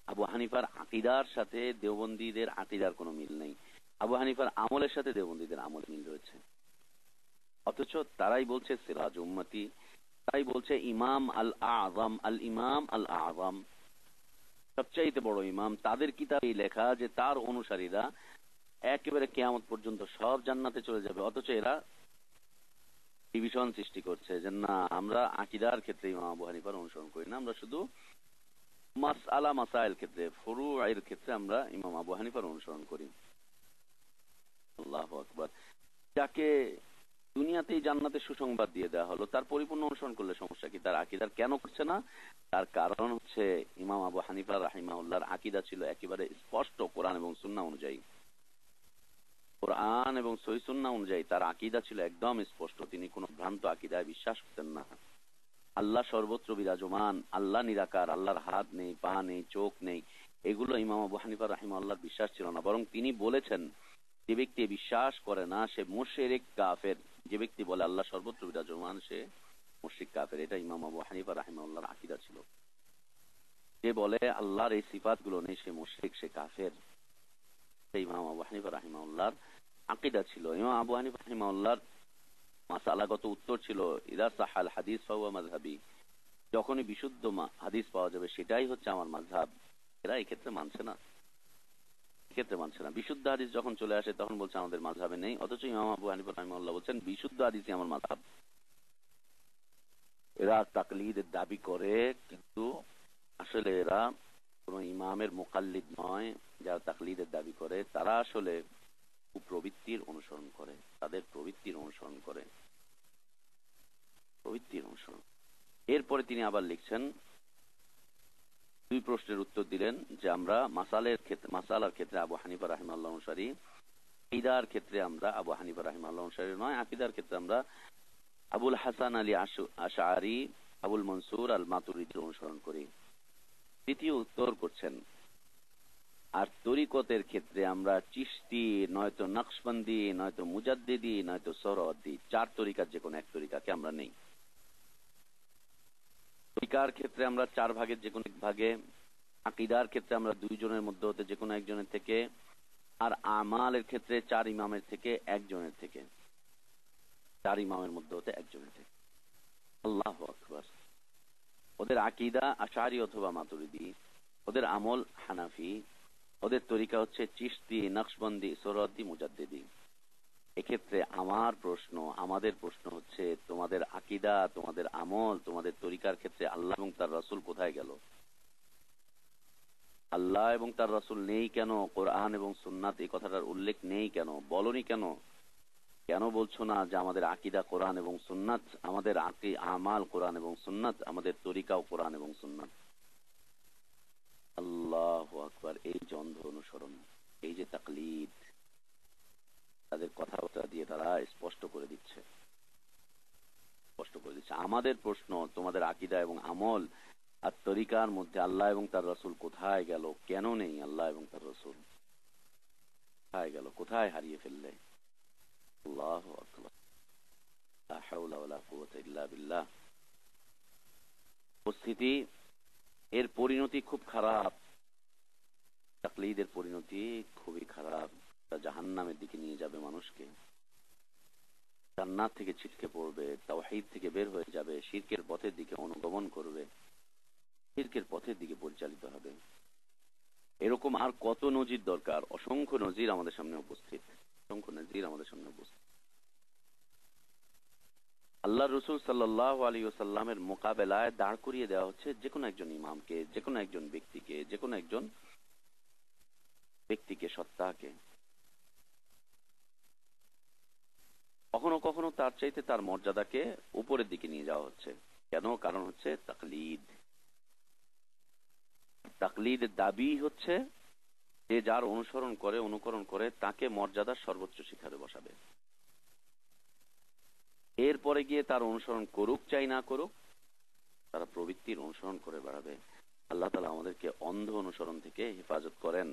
আবু হানিফার আকীদার সাথে দেওবন্দীদের আকীদার কোনো মিল নেই, আবু হানিফার আমলের সাথে দেওবন্দীদের আমল মিল রয়েছে। অথচ তারাই বলছে সিরাজ উম্মতি, তারাই বলছে ইমাম আল আযম, আল ইমাম আল আযম, সবচাইতে বড় ইমাম। তাদের কিতাবেই লেখা যে তার অনুসারীরা একেবারে কিয়ামত পর্যন্ত সব জান্নাতে চলে যাবে। অথচ এরা ডিভিশন সৃষ্টি করছে যে না, আমরা আকীদার ক্ষেত্রে ইমাম আবু হানিফার অনুসরণ করি না, আমরা শুধু মাসআলা মাসাইল ক্ষেত্রে, ফুরু'এর ক্ষেত্রে আমরা ইমাম আবু হানিফার অনুসরণ করি। আল্লাহু আকবার। যাকে দুনিয়াতেই জান্নাতের সুসংবাদ দিয়ে দেওয়া হলো, তার পরিপূর্ণ অনুসরণ করলে সমস্যা কি? তার আকীদার কেন করছে না? তার কারণ হচ্ছে ইমাম আবু হানিফা রাহিমাহুল্লাহর আকীদা ছিল একেবারে স্পষ্ট কোরআন এবং সুন্নাহ অনুযায়ী। কোরআন এবং সহিহ সুন্নাহ অনুযায়ী তার আকীদা ছিল একদম স্পষ্ট। তিনি কোনো ভ্রান্ত আকীদায় বিশ্বাস করতেন না। আল্লাহ সর্বত্র বিরাজমান, আল্লাহ নিরাকার, আল্লাহর হাত নেই, পা নেই, চোখ নেই, এগুলো ইমাম আবু হানিফা রাহিমাহুল্লাহর বিশ্বাস ছিল না। বরং তিনি বলেছেন, যে ব্যক্তি বিশ্বাস করে না সে মুশরিক কাফের। যে ব্যক্তি বলে আল্লাহ সর্বত্র বিরাজমান সে মুশরিক কাফের। এটা ইমাম আবু হানিফা রাহিমাহুল্লাহর আকীদা ছিল। যে বলে আল্লাহর এই সিফাতগুলো নেই সে মুশরিক, সে কাফের। ইমাম আবু হানিফা রাহিমাহুল্লাহর আকীদা ছিল। ইমাম আবু হানিফা রাহিমাহুল্লাহর মাসালাগত উত্তর ছিল, ইদা সাহাল হাদিস ফাহুয়া মাযহাবি, যখনই বিশুদ্ধ হাদিস পাওয়া যাবে সেটাই হচ্ছে আমার মাযহাব। এরা এই ক্ষেত্রে মানছে না, বিশুদ্ধ হাদিস যখন চলে আসে তখন বলছে আমাদের মাযহাবে নেই, অথচ ইমাম আবু হানিফা রাহিমাহুল্লাহ বলছেন বিশুদ্ধ হাদিসই আমার মাযহাব। এরা তাকলিদের দাবি করে, কিন্তু আসলে এরা কোন ইমামের মুকাল্লিদ নয়। যারা তাকলিদের দাবি করে তারা আসলে প্রবৃত্তির অনুসরণ করে, তাদের প্রবৃত্তির অনুসরণ করে, প্রবৃত্তির অনুসরণ। এরপরে তিনি আবার লিখছেন, দুই প্রশ্নের উত্তর দিলেন যে আমরা মাসালার ক্ষেত্রে আবু হানিফা রাহিমাহুল্লাহ অনুসারী, আকীদার ক্ষেত্রে আমরা আবু হানিফা রাহিমাহুল্লাহ অনুসারী নয়, আকীদার ক্ষেত্রে আমরা আবুল হাসান আলী আশআরী, আবুল মনসুর আল মাতুরিদির অনুসরণ করি। দ্বিতীয় উত্তর করছেন, আর তরিকতের ক্ষেত্রে আমরা চিশতি, নয়তো নকশবন্দি, নয়তো মুজাদ্দিদি, নয়তো সোহরাওয়ার্দী, চার তরিকার যে কোনো এক তরিকাকে আমরা নেই। তরিকার ক্ষেত্রে আমরা চার ভাগের যে কোনো এক ভাগে, আকীদার ক্ষেত্রে আমরা দুইজনের মধ্যে হতে যে কোনো একজনের থেকে, আর আমালের ক্ষেত্রে চার ইমামের থেকে একজনের থেকে, চার ইমামের মধ্যে হতে একজনের থেকে। আল্লাহু আকবার। ওদের আকীদা আশআরী অথবা মাতুরিদি, ওদের আমল হানাফি, ওদের তরিকা হচ্ছে চিশতি, নকশবন্দি, সোহরাওয়ার্দী, মুজাদ্দিদি। এক্ষেত্রে আমাদের প্রশ্ন হচ্ছে, তোমাদের আকীদা, তোমাদের আমল, তোমাদের তরিকার ক্ষেত্রে আল্লাহ এবং তার রাসূল কোথায় গেল? আল্লাহ এবং তার রাসূল নেই কেন? কোরআন এবং সুন্নাত এই কথাটার উল্লেখ নেই কেন? বলনি কেন? কেন বলছো না যে আমাদের আকীদা কোরআন এবং সুন্নাত, আমাদের আমাল কোরআন এবং সুন্নাত, আমাদের তরিকাও কোরআন এবং সুন্নাত? আল্লাহু আকবার। এই যে অন্ধ অনুসরণ, এই যে তাকলিদ, তাদের কথাবার্তা দিয়ে তারা স্পষ্ট করে দিচ্ছে। আমাদের প্রশ্ন, তোমাদের আকীদা এবং আমল আর তরিকার মধ্যে আল্লাহ এবং তার রাসূল কোথায় গেল? কেন নেই আল্লাহ এবং তার রাসূল? কোথায় গেল? কোথায় হারিয়ে ফেললে? আল্লাহু আকবার। লা হাওলা ওয়ালা কুওয়াতা ইল্লা বিল্লাহ। উপস্থিতি, এর পরিণতি খুব খারাপ। তাকলীদের পরিণতি খুবই খারাপ। তা জাহান্নামের দিকে নিয়ে যাবে মানুষকে, জান্নাত থেকে ছিটকে পড়বে, তাওহীদ থেকে বের হয়ে যাবে, শিরকের পথের দিকে অনুগমন করবে, শিরকের পথের দিকে পরিচালিত হবে। এরকম আর কত নজির দরকার? অসংখ্য নজির আমাদের সামনে উপস্থিত, অসংখ্য নজির আমাদের সামনে উপস্থিত। আল্লাহ রাসূল সাল্লাল্লাহু আলাইহি ওয়াসাল্লামের মোকাবেলায় দাঁড় করিয়ে দেওয়া হচ্ছে যে কোনো একজন ইমামকে, যে কোনো একজন ব্যক্তিকে, যে কোনো একজন ব্যক্তিকে, সত্তাকে। কখনো কখনো তার চাইতে তার মর্যাদাকে উপরের দিকে নিয়ে যাওয়া হচ্ছে। কেন? কারণ হচ্ছে তাকলীদ। তাকলীদের দাবি হচ্ছে যে যার অনুসরণ করে, অনুকরণ করে, তাকে মর্যাদার সর্বোচ্চ শিখরে বসাবে। এরপরে গিয়ে তার অনুসরণ করুক চাই না করুক, তারা প্রবৃত্তির অনুসরণ করে বেড়াবে। আল্লাহ তাআলা আমাদেরকে অন্ধ অনুসরণ থেকে হেফাজত করেন,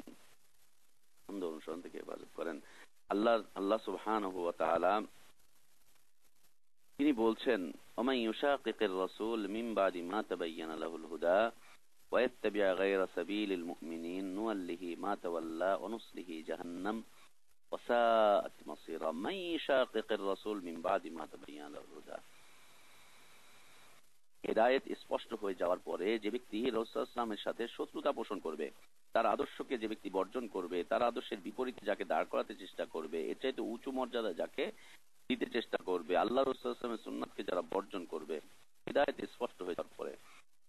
অন্ধ অনুসরণ থেকে হেফাজত করেন। আল্লাহ সুবহানাহু ওয়া তাআলা তিনি বলছেন, ওমান ইউশাকিকির রাসূল মিন বাদি মা তাবায়্যানা লাহুল হুদা ওয়া ইয়াত্তাবি' গায়রা সাবিলিল মুমিনিন নুওয়াল্লিহি মা তাওয়াল্লা ওয়া নুসলিহি জাহান্নাম ওয়া সাআত মাসীরা। মান ইউশাকিকির রাসূল মিন বাদি মা তাবায়্যানা লাহুল হুদা। হিদায়াত স্পষ্ট হয়ে যাওয়ার পরে যে ব্যক্তি রাসূল সাল্লাল্লাহু আলাইহি ওয়াসাল্লামের সাথে শত্রুতা পোষণ করবে, তার আদর্শকে যে ব্যক্তি বর্জন করবে, তার আদর্শের বিপরীতে যাকে দাঁড় করাতে চেষ্টা করবে, এর চাইতে উঁচু মর্যাদা যাকে দিতে চেষ্টা করবে, আল্লাহ রাসূল সাল্লাল্লাহু আলাইহি ওয়াসাল্লামের সুন্নাতকে যারা বর্জন করবে, হিদায়াত স্পষ্ট হয়ে যাওয়ার পরে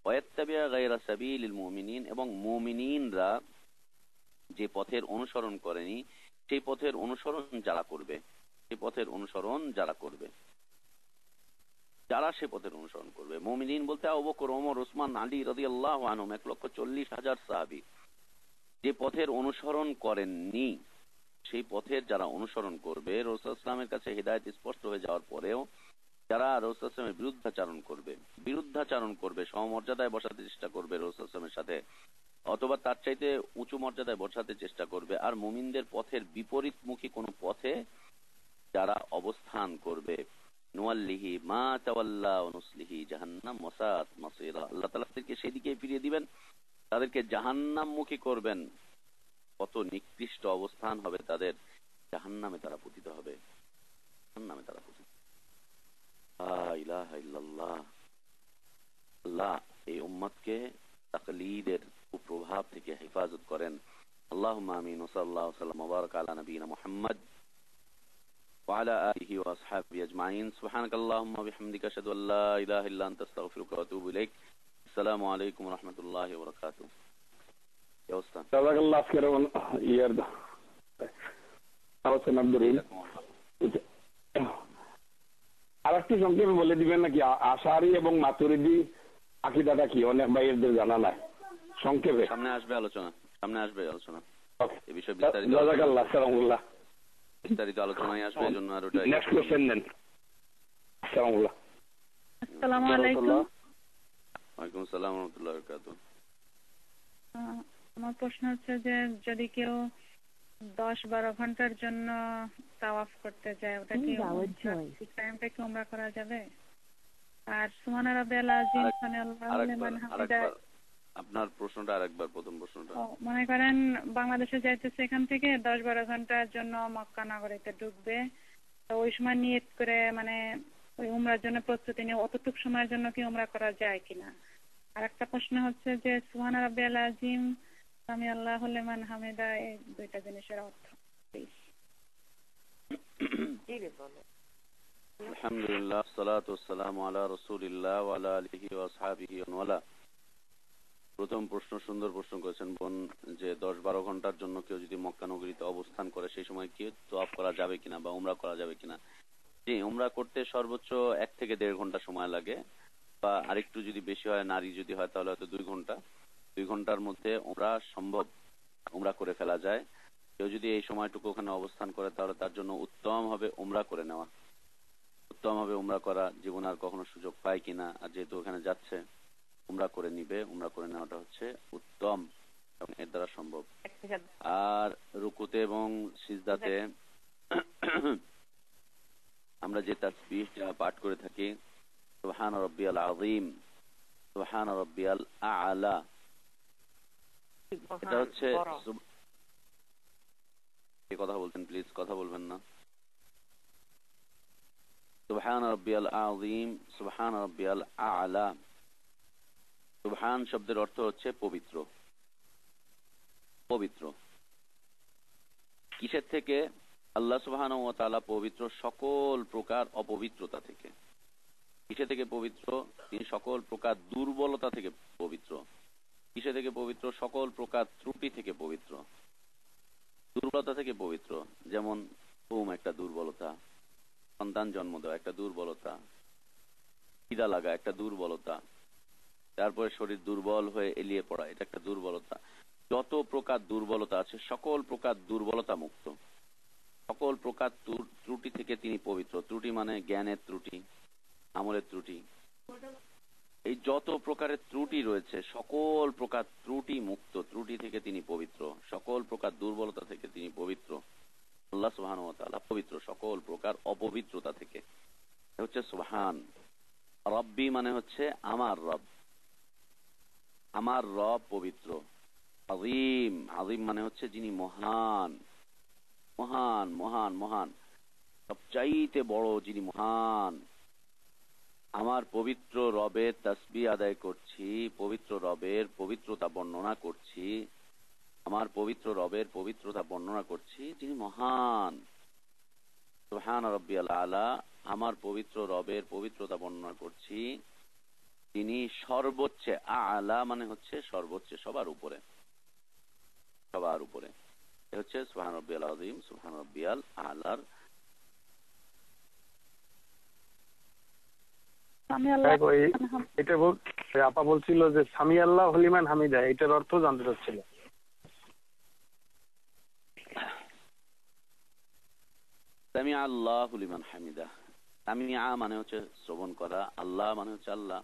ওয়াত্তাবি'a গায়রা সাবিলিল মুমিনিন, এবং মুমিনিনরা যে পথের অনুসরণ করেনি সেই পথের অনুসরণ যারা করবে, এই পথের অনুসরণ যারা করবে, যারা সে পথের অনুসরণ করবে। মুমিনিন বলতে আবু বকর, ওমর, ওসমান, আলী রাদিয়াল্লাহু আনহুম, 1,40,000 সাহাবী। যে পথের অনুসরণ করেননি সেই পথের যারা অনুসরণ করবে, রাসূল সাল্লাল্লাহু আলাইহি ওয়াসাল্লামের কাছে হিদায়াত স্পষ্ট হয়ে যাওয়ার পরেও যারা রাসূল সাল্লাল্লাহু আলাইহি ওয়াসাল্লামের বিরুদ্ধাচারণ করবে, সমমর্যাদায় বসাতে চেষ্টা করবে রাসূল সাল্লাল্লাহু আলাইহি ওয়াসাল্লামের সাথে, অথবা তার চাইতে উঁচু মর্যাদায় বসাতে চেষ্টা করবে, আর মুমিনদের পথের বিপরীতমুখী কোন পথে যারা অবস্থান করবে, নুয়াল্লিহি মা তাওয়াল্লা ওয়া নুসলিহি জাহান্নাম ওয়া সাআত মাসীরা, আল্লাহ তাআলা তাদেরকে সেদিকে ফিরিয়ে দিবেন, তাদেরকে জাহান্নামমুখী করবেন। কত নিকৃষ্ট অবস্থান হবে তাদের, জাহান্নামে তারা পতিত হবে, জাহান্নামে তারা পতিত। লা ইলাহা ইল্লাল্লাহ। আল্লাহ এই উম্মতকে তাকলীদের কুপ্রভাব থেকে হেফাজত করেন। আল্লাহুম্মা আমিন। ওয়া সাল্লাল্লাহু ওয়া সাল্লাম ওয়া বারাকা আলা নবিয়িনা মুহাম্মদ ওয়া আলা আলিহি ওয়া আসহাবিহি আজমাইন। সুবহানাকাল্লাহুম্মা ওয়া বিহামদিকা আশহাদু আল্লা ইলাহা ইল্লা আনতা আস্তাগফিরুকা ওয়া আতুবু ইলাইক। আসসালামু আলাইকুম ওয়া রাহমাতুল্লাহি ওয়া বারাকাতুহু। জাযাকাল্লাহু খাইরান ইয়ার আলোচনা ধরে আরেকটু সংক্ষেপে বলে দিবেন নাকি আশারি এবং মাতুরিদি আকীদাটা কি? অনেক ভাইয়েরদের জানা নাই, সংক্ষেপে। সামনে আসবে আলোচনা এই বিষয়ে জাযাকাল্লাহ, সালামুল্লাহ। বিস্তারিত আলোচনায় আসবে, এজন্য আর ওটা নেক্সট কোশ্চেন নেন। সালামুল্লাহ। আসসালামু আলাইকুম। ওয়ালাইকুম আসসালাম ওয়া রাহমাতুল্লাহি ওয়া বারাকাতুহু। আমার প্রশ্ন হচ্ছে যে যদি কেউ 10-12 ঘন্টার জন্য তাওয়াফ করতে যায়, ওটা কি টাইমটা কি উমরা করা যাবে? আর সুবহানা রাব্বিয়াল আযীম, সুবহানাল্লাহু লিমান হামিদা। আপনার প্রশ্নটা আরেকবার, প্রথম প্রশ্নটা। মনে করেন বাংলাদেশে যাইতেছে, এখান থেকে 10-12 ঘন্টার জন্য মক্কা নগরীতে ঢুকবে, তো ওই সময় নিয়ত করে মানে ওই উমরার জন্য প্রস্তুতি নিয়ে অতটুকু সময়ের জন্য কি উমরা করা যায় কিনা? আর একটা প্রশ্ন হচ্ছে যে সুবহানা রাব্বিয়াল আযীম, সামিআল্লাহু লিমান হামিদা, এই দুইটা জিনিসের অর্থ প্লিজ। আলহামদুলিল্লাহ, সালাতু ওয়াসসালামু আলা রাসূলিল্লাহ ওয়া আলা আলিহি ওয়া আসহাবিহি ওয়া ওয়ালা। প্রথম প্রশ্ন, সুন্দর প্রশ্ন করেছেন বোন, যে 10-12 ঘন্টার জন্য কেউ যদি মক্কা নগরীতে অবস্থান করে সেই সময় কি তাওয়াফ করা যাবে কিনা বা উমরা করা যাবে কিনা। জি, উমরা করতে সর্বোচ্চ 1 থেকে 1.5 ঘন্টা সময় লাগে, বা আরেকটু যদি বেশি হয়, নারী যদি হয় তাহলে হয়তো 2 ঘন্টা। 2 ঘন্টার মধ্যে উমরা সম্ভব, উমরা করে ফেলা যায়। কেউ যদি এই সময়টুকু ওখানে অবস্থান করে তাহলে তার জন্য উত্তম হবে উমরা করে নেওয়া, উত্তম হবে উমরা করা। জীবন আর কখনো সুযোগ পায় কিনা, আর যেহেতু ওখানে যাচ্ছে উমরা করে নিবে, উমরা করে নেওয়াটা হচ্ছে উত্তম এবং এর দ্বারা সম্ভব। আর রুকুতে এবং সিজদাতে আমরা যে তাসবিহ পাঠ করে থাকি, সুবহান রাব্বিয়াল আযীম, সুবহান রাব্বিয়াল আ'লা, এটা হচ্ছে কথা বলতেন প্লিজ, কথা বলবেন না। সুবহান রাব্বিয়াল আযীম, সুবহান রাব্বিয়াল আ'লা। সুবহান শব্দের অর্থ হচ্ছে পবিত্র। পবিত্র কিসের থেকে? আল্লাহ সুবহানাহু ওয়া তাআলা পবিত্র সকল প্রকার অপবিত্রতা থেকে। কিসে থেকে পবিত্র? তিনি সকল প্রকার দুর্বলতা থেকে পবিত্র। কিসে থেকে পবিত্র? সকল প্রকার ত্রুটি থেকে পবিত্র। দুর্বলতা থেকে পবিত্র, যেমন ঘুম একটা দুর্বলতা, সন্তান জন্ম দেওয়া একটা দুর্বলতা, খিদা লাগা একটা দুর্বলতা, তারপরে শরীর দুর্বল হয়ে এলিয়ে পড়া, এটা একটা দুর্বলতা। যত প্রকার দুর্বলতা আছে সকল প্রকার দুর্বলতা মুক্ত, সকল প্রকার ত্রুটি থেকে তিনি পবিত্র। ত্রুটি মানে জ্ঞানের ত্রুটি, আমলের ত্রুটি, এই যত প্রকারের ত্রুটি রয়েছে সকল প্রকার ত্রুটি মুক্ত। ত্রুটি থেকে তিনি পবিত্র, সকল প্রকার দুর্বলতা থেকে তিনি পবিত্র। আল্লাহ সুবহানাহু ওয়া তাআলা পবিত্র সকল প্রকার অপবিত্রতা থেকে। হচ্ছে সুবহান। রব্বি মানে হচ্ছে আমার রব, আমার রব পবিত্র। আযীম, আযীম মানে হচ্ছে যিনি মহান, মহান মহান মহান, সবচাইতে বড় যিনি মহান। আমার পবিত্র রবের তাসবিহ আদায় করছি, পবিত্র রবের পবিত্রতা বর্ণনা করছি, আমার পবিত্র রবের পবিত্রতা বর্ণনা করছি যিনি মহান। সুবহান রাব্বিয়াল আ'লা, আমার পবিত্র রবের পবিত্রতা বর্ণনা করছি তিনি সর্বোচ্চ। আ'লা মানে হচ্ছে সর্বোচ্চ, সবার উপরে, সবার উপরে। হচ্ছে সুবহান রাব্বিয়াল আযীম, সুবহান রাব্বিয়াল আ'লার আমি আল্লাহ এটা আপা বলছিল যে সামি আল্লাহ হলিমান হামিদা, এটার অর্থ জানতে চাচ্ছিল। সামিআ আল্লাহু লিমান হামিদা, সামিআ মানে হচ্ছে শ্রবণ করা, আল্লাহ মানে হচ্ছে আল্লাহ,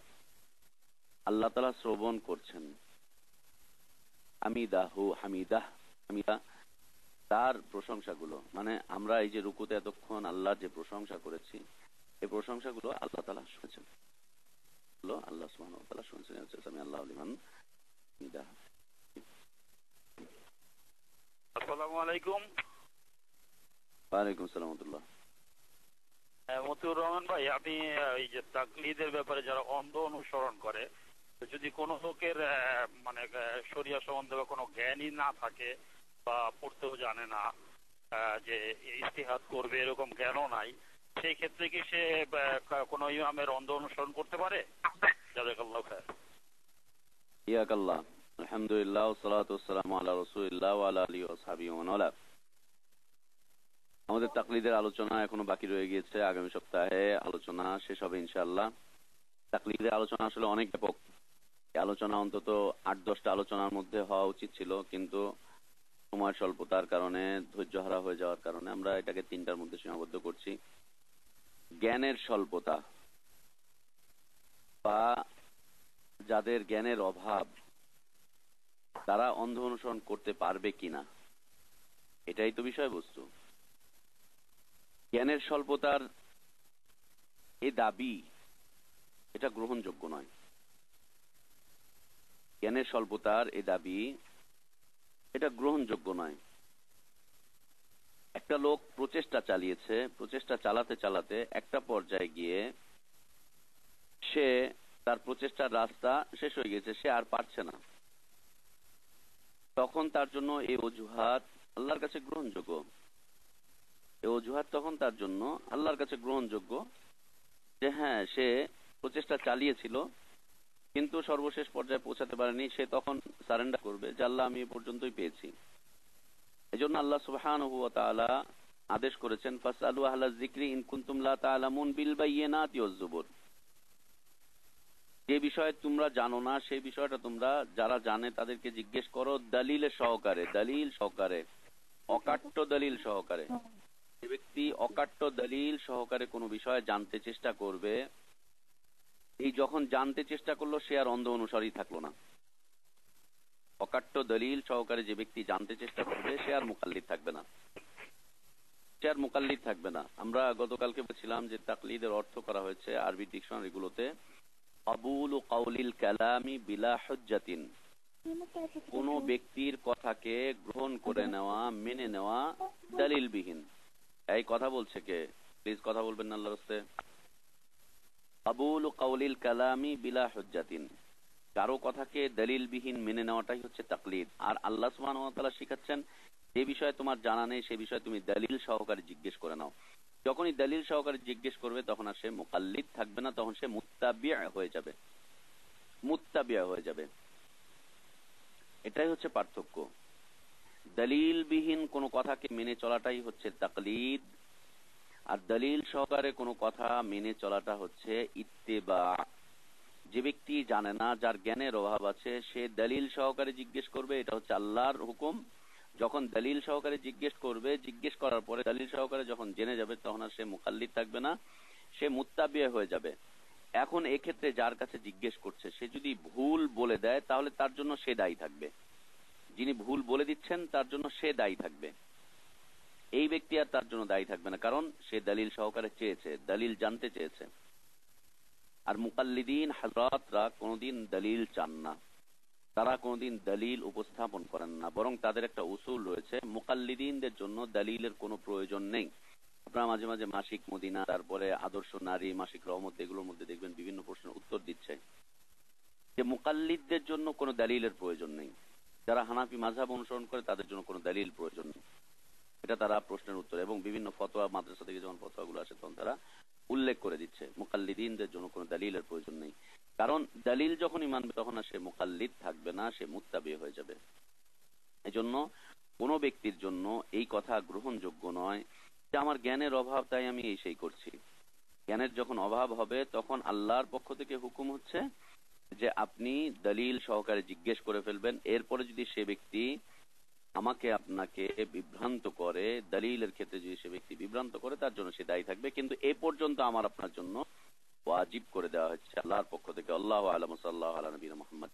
আল্লাহ তাআলা শ্রবণ করছেন। হামিদাহু, হামিদা তার প্রশংসাগুলো, মানে আমরা এই যে রুকুতে এতক্ষণ আল্লাহর যে প্রশংসা করেছি, এই প্রশংসাগুলো আল্লাহ তাআলা শুনেছেন, আল্লাহ সুবহানাহু ওয়া তাআলা শুনেছেন। সামিআ আল্লাহু লিমান হামিদা। আসসালামু আলাইকুম। ওয়ালাইকুম আসসালাম ওয়া রাহমাতুল্লাহ। মতিউর রহমান ভাই, আপনি এই যে তাকলিদের ব্যাপারে যারা অন্ধ অনুসরণ করে, যদি কোনো লোকের মানে শরিয়া সম্বন্ধে বা কোনো জ্ঞানই না থাকে বা পড়তেও জানে না, যে ইজতিহাদ করবে এরকম জ্ঞানও নাই, সেই ক্ষেত্রে কি সে কোনো ইমামের অন্ধ অনুসরণ করতে পারে? জাযাকাল্লাহু খায়র। ইয়াকাল্লাহ, আলহামদুলিল্লাহ, ওয়াসসালাতু ওয়াসসালামু আলা রাসূলিল্লাহ ওয়া আলা আলিহি ওয়া সাহবিহি ওয়া মান ওয়ালা। আমাদের তাকলিদের আলোচনা এখনো বাকি রয়ে গিয়েছে, আগামী সপ্তাহে আলোচনা শেষ হবে ইনশাআল্লাহ। তাকলিদের আলোচনা আসলে অনেক ব্যাপক, এই আলোচনা অন্তত ৮-১০টা আলোচনার মধ্যে হওয়া উচিত ছিল, কিন্তু সময় স্বল্পতার কারণে, ধৈর্য হারা হয়ে যাওয়ার কারণে আমরা এটাকে ৩টার মধ্যে সীমাবদ্ধ করছি। জ্ঞানের স্বল্পতা বা যাদের জ্ঞানের অভাব, তারা অন্ধ অনুসরণ করতে পারবে কিনা, এটাই তো বিষয়বস্তু। জ্ঞানের স্বল্পতার এই দাবি, এটা গ্রহণযোগ্য নয়। জ্ঞানের স্বল্পতার এই দাবি, এটা গ্রহণযোগ্য নয়। একটা লোক প্রচেষ্টা চালিয়েছে, প্রচেষ্টা চালাতে চালাতে একটা পর্যায়ে গিয়ে সে তার প্রচেষ্টার রাস্তা শেষ হয়ে গেছে, সে আর পারছে না, তখন তার জন্য এই অজুহাত আল্লাহর কাছে গ্রহণযোগ্য। এই অজুহাত তখন তার জন্য আল্লাহর কাছে গ্রহণযোগ্য যে হ্যাঁ, সে প্রচেষ্টা চালিয়েছিল কিন্তু সর্বশেষ পর্যায়ে পৌঁছাতে পারেনি, সে তখন সারেন্ডার করবে যে আল্লাহ আমি এ পর্যন্তই পেয়েছি। এজন্য আল্লাহ সুবহানাহু ওয়া তাআলা আদেশ করেছেন, ফাসআলু আহলা যিকরি ইন কুনতুম লা তা'লামুন বিল বায়িনাতি ওয়াজ জুবুর। যে বিষয়ে তোমরা জানো না সেই বিষয়টা তোমরা যারা জানে তাদেরকে জিজ্ঞেস করো দলিলের সহকারে, দলিল সহকারে, অকাট্য দলিল সহকারে। যে ব্যক্তি অকাট্য দলিল সহকারে কোনো বিষয় জানতে চেষ্টা করবে, এই যখন জানতে চেষ্টা করলো সে আর অন্ধ অনুসারী থাকলো না। অকাট্য দলিল সহকারে যে ব্যক্তি জানতে চেষ্টা করবে সে আর মুকাল্লিদ থাকবে না, সে আর মুকাল্লিদ থাকবে না। আমরা গতকালকে বলেছিলাম যে তাকলিদের অর্থ করা হয়েছে আরবি ডিকশনারিগুলোতে আবুলু কাউলিল কালামি বিলা হুজ্জাতিন, কোন ব্যক্তির কথাকে গ্রহণ করে নেওয়া, মেনে নেওয়া দলিলবিহীন। এই কথা বলছে কে? প্লিজ কথা বলবেন না আল্লাহর রাস্তে। আবুলু কাউলিল কালামি বিলা হুজ্জাতিন, কারো কথাকে দলিলবিহীন মেনে নেওয়াটাই হচ্ছে তাকলিদ। আর আল্লাহ সুবহানাহু ওয়া তাআলা শিখাচ্ছেন যে বিষয়ে তোমার জানা নেই সে বিষয়ে তুমি দলিল সহকারে জিজ্ঞেস করে নাও। যখনই দলিল সহকারে জিজ্ঞেস করবে তখন আর সে মুকাল্লিদ থাকবে না, তখন সে মুত্তাবি'a হয়ে যাবে, মুত্তাবি'a হয়ে যাবে। এটাই হচ্ছে পার্থক্য। দলিলবিহীন কোনো কথাকে মেনে চলাটাই হচ্ছে তাকলিদ, আর দলিল সহকারে কোনো কথা মেনে চলাটা হচ্ছে ইত্তেবা। যে ব্যক্তি জানে না, যার জ্ঞানের অভাব আছে, সে দলিল সহকারে জিজ্ঞেস করবে, এটা হচ্ছে আল্লাহর হুকুম। যখন দলিল সহকারে জিজ্ঞেস করবে, জিজ্ঞেস করার পরে দলিল সহকারে যখন জেনে যাবে তখন আর সে মুকাল্লিদ থাকবে না, সে মুত্তাবি'a হয়ে যাবে। এখন এক্ষেত্রে যার কাছে জিজ্ঞেস করছে সে যদি ভুল বলে দেয় তাহলে তার জন্য সে দায়ী থাকবে, যিনি ভুল বলে দিচ্ছেন তার জন্য সে দায়ী থাকবে। এই ব্যক্তি আর তার জন্য দায়ী থাকবে না, কারণ সে দলিল সহকারে চেয়েছে, দলিল জানতে চেয়েছে। আর মুকাল্লিদিন হযরতরা কোনদিন দলিল চান না, তারা কোনদিন দলিল উপস্থাপন করেন না, বরং তাদের একটা উসুল রয়েছে, মুকাল্লিদিনদের জন্য দলিলের কোনো প্রয়োজন নেই। আপনারা মাঝে মাঝে মাসিক মদিনা, তারপরে আদর্শ নারী, মাসিক রহমত, এগুলোর মধ্যে দেখবেন বিভিন্ন প্রশ্নের উত্তর দিচ্ছে যে মুকাল্লিদদের জন্য কোনো দলিলের প্রয়োজন নেই। যারা হানাফি মাযহাব অনুসরণ করে তাদের জন্য কোনো দলিল প্রয়োজন নেই, এটা তারা প্রশ্নের উত্তর এবং বিভিন্ন ফতোয়া, মাদ্রাসা থেকে যখন ফতোয়াগুলো আসে তখন তারা উল্লেখ করে দিচ্ছে মুকাল্লিদিনদের জন্য কোনো দলিলের প্রয়োজন নেই। কারণ দলিল যখনই মানবে তখন আর সে মুকাল্লিদ থাকবে না, সে মুত্তাবি হয়ে যাবে। এজন্য কোনো ব্যক্তির জন্য এই কথা গ্রহণযোগ্য নয় যে আমার জ্ঞানের অভাব তাই আমি এই সেই করছি। জ্ঞানের যখন অভাব হবে তখন আল্লাহর পক্ষ থেকে হুকুম হচ্ছে যে আপনি দলিল সহকারে জিজ্ঞেস করে ফেলবেন। এরপরে যদি সে ব্যক্তি আমাকে আপনাকে বিভ্রান্ত করে, দলিলের ক্ষেত্রে যদি সে ব্যক্তি বিভ্রান্ত করে, তার জন্য সে দায়ী থাকবে। কিন্তু এ পর্যন্ত আমার আপনার জন্য ওয়াজিব করে দেওয়া হচ্ছে আল্লাহর পক্ষ থেকে। আল্লাহু আ'লাম, সাল্লাল্লাহু আলা নবিয়িনা মুহাম্মদ।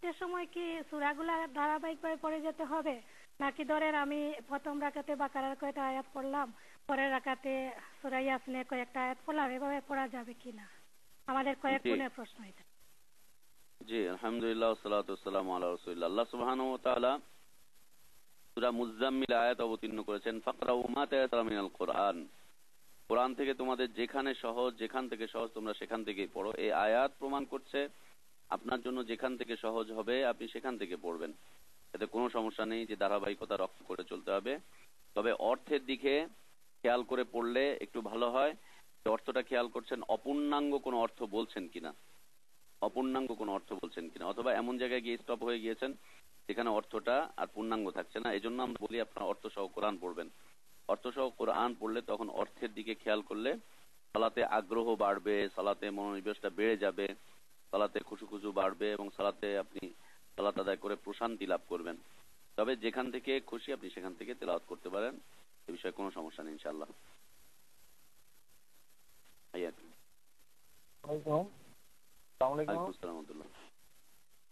সে সময় কি সূরাগুলা ধারাবাহিকভাবে পড়ে যেতে হবে, নাকি ধরেন আমি প্রথম রাকাতে বাকারার কয়েকটা আয়াত পড়লাম, পরের রাকাতে সূরা ইয়াসিনের কয়েকটা আয়াত পড়লাম, এভাবে পড়া যাবে কিনা? আমাদের কয়েক গুণের প্রশ্ন এটা। জি, আলহামদুলিল্লাহ, ওয়াসসালাতু ওয়াসসালামু আলা রাসূলিল্লাহ। আল্লাহ সুবহানাহু ওয়া তাআলা সূরা মুযাম্মিল আয়াত অবতীর্ণ করেছেন, ফাকরাউ মা তায়াসারা মিনাল কুরআন। কোরআন থেকে তোমাদের যেখানে সহজ, যেখান থেকে সহজ তোমরা সেখান থেকেই পড়ো। এই আয়াত প্রমাণ করছে আপনার জন্য যেখান থেকে সহজ হবে আপনি সেখান থেকে পড়বেন, এতে কোনো সমস্যা নেই যে ধারাবাহিকতা রক্ষা করে চলতে হবে। তবে অর্থের দিকে খেয়াল করে পড়লে একটু ভালো হয়। অর্থটা খেয়াল করছেন, অপূর্ণাঙ্গ কোনো অর্থ বলছেন কিনা, অপূর্ণাঙ্গ কোনো অর্থ বলছেন কিনা, অথবা এমন জায়গায় গিয়ে স্টপ হয়ে গিয়েছেন যেখানে অর্থটা আর পূর্ণাঙ্গ থাকছে না। এই জন্য আমরা বলি আপনার অর্থ সহ কোরআন পড়বেন। অর্থ সহ কোরআন পড়লে তখন অর্থের দিকে খেয়াল করলে সালাতে আগ্রহ বাড়বে, সালাতে মনোনিবেশটা বেড়ে যাবে, সালাতে খুশু বাড়বে এবং সালাতে আপনি সালাত আদায় করে প্রশান্তি লাভ করবেন। তবে যেখান থেকে খুশি আপনি সেখান থেকে তেলাওয়াত করতে পারেন, এ বিষয়ে কোনো সমস্যা নেই ইনশাআল্লাহ।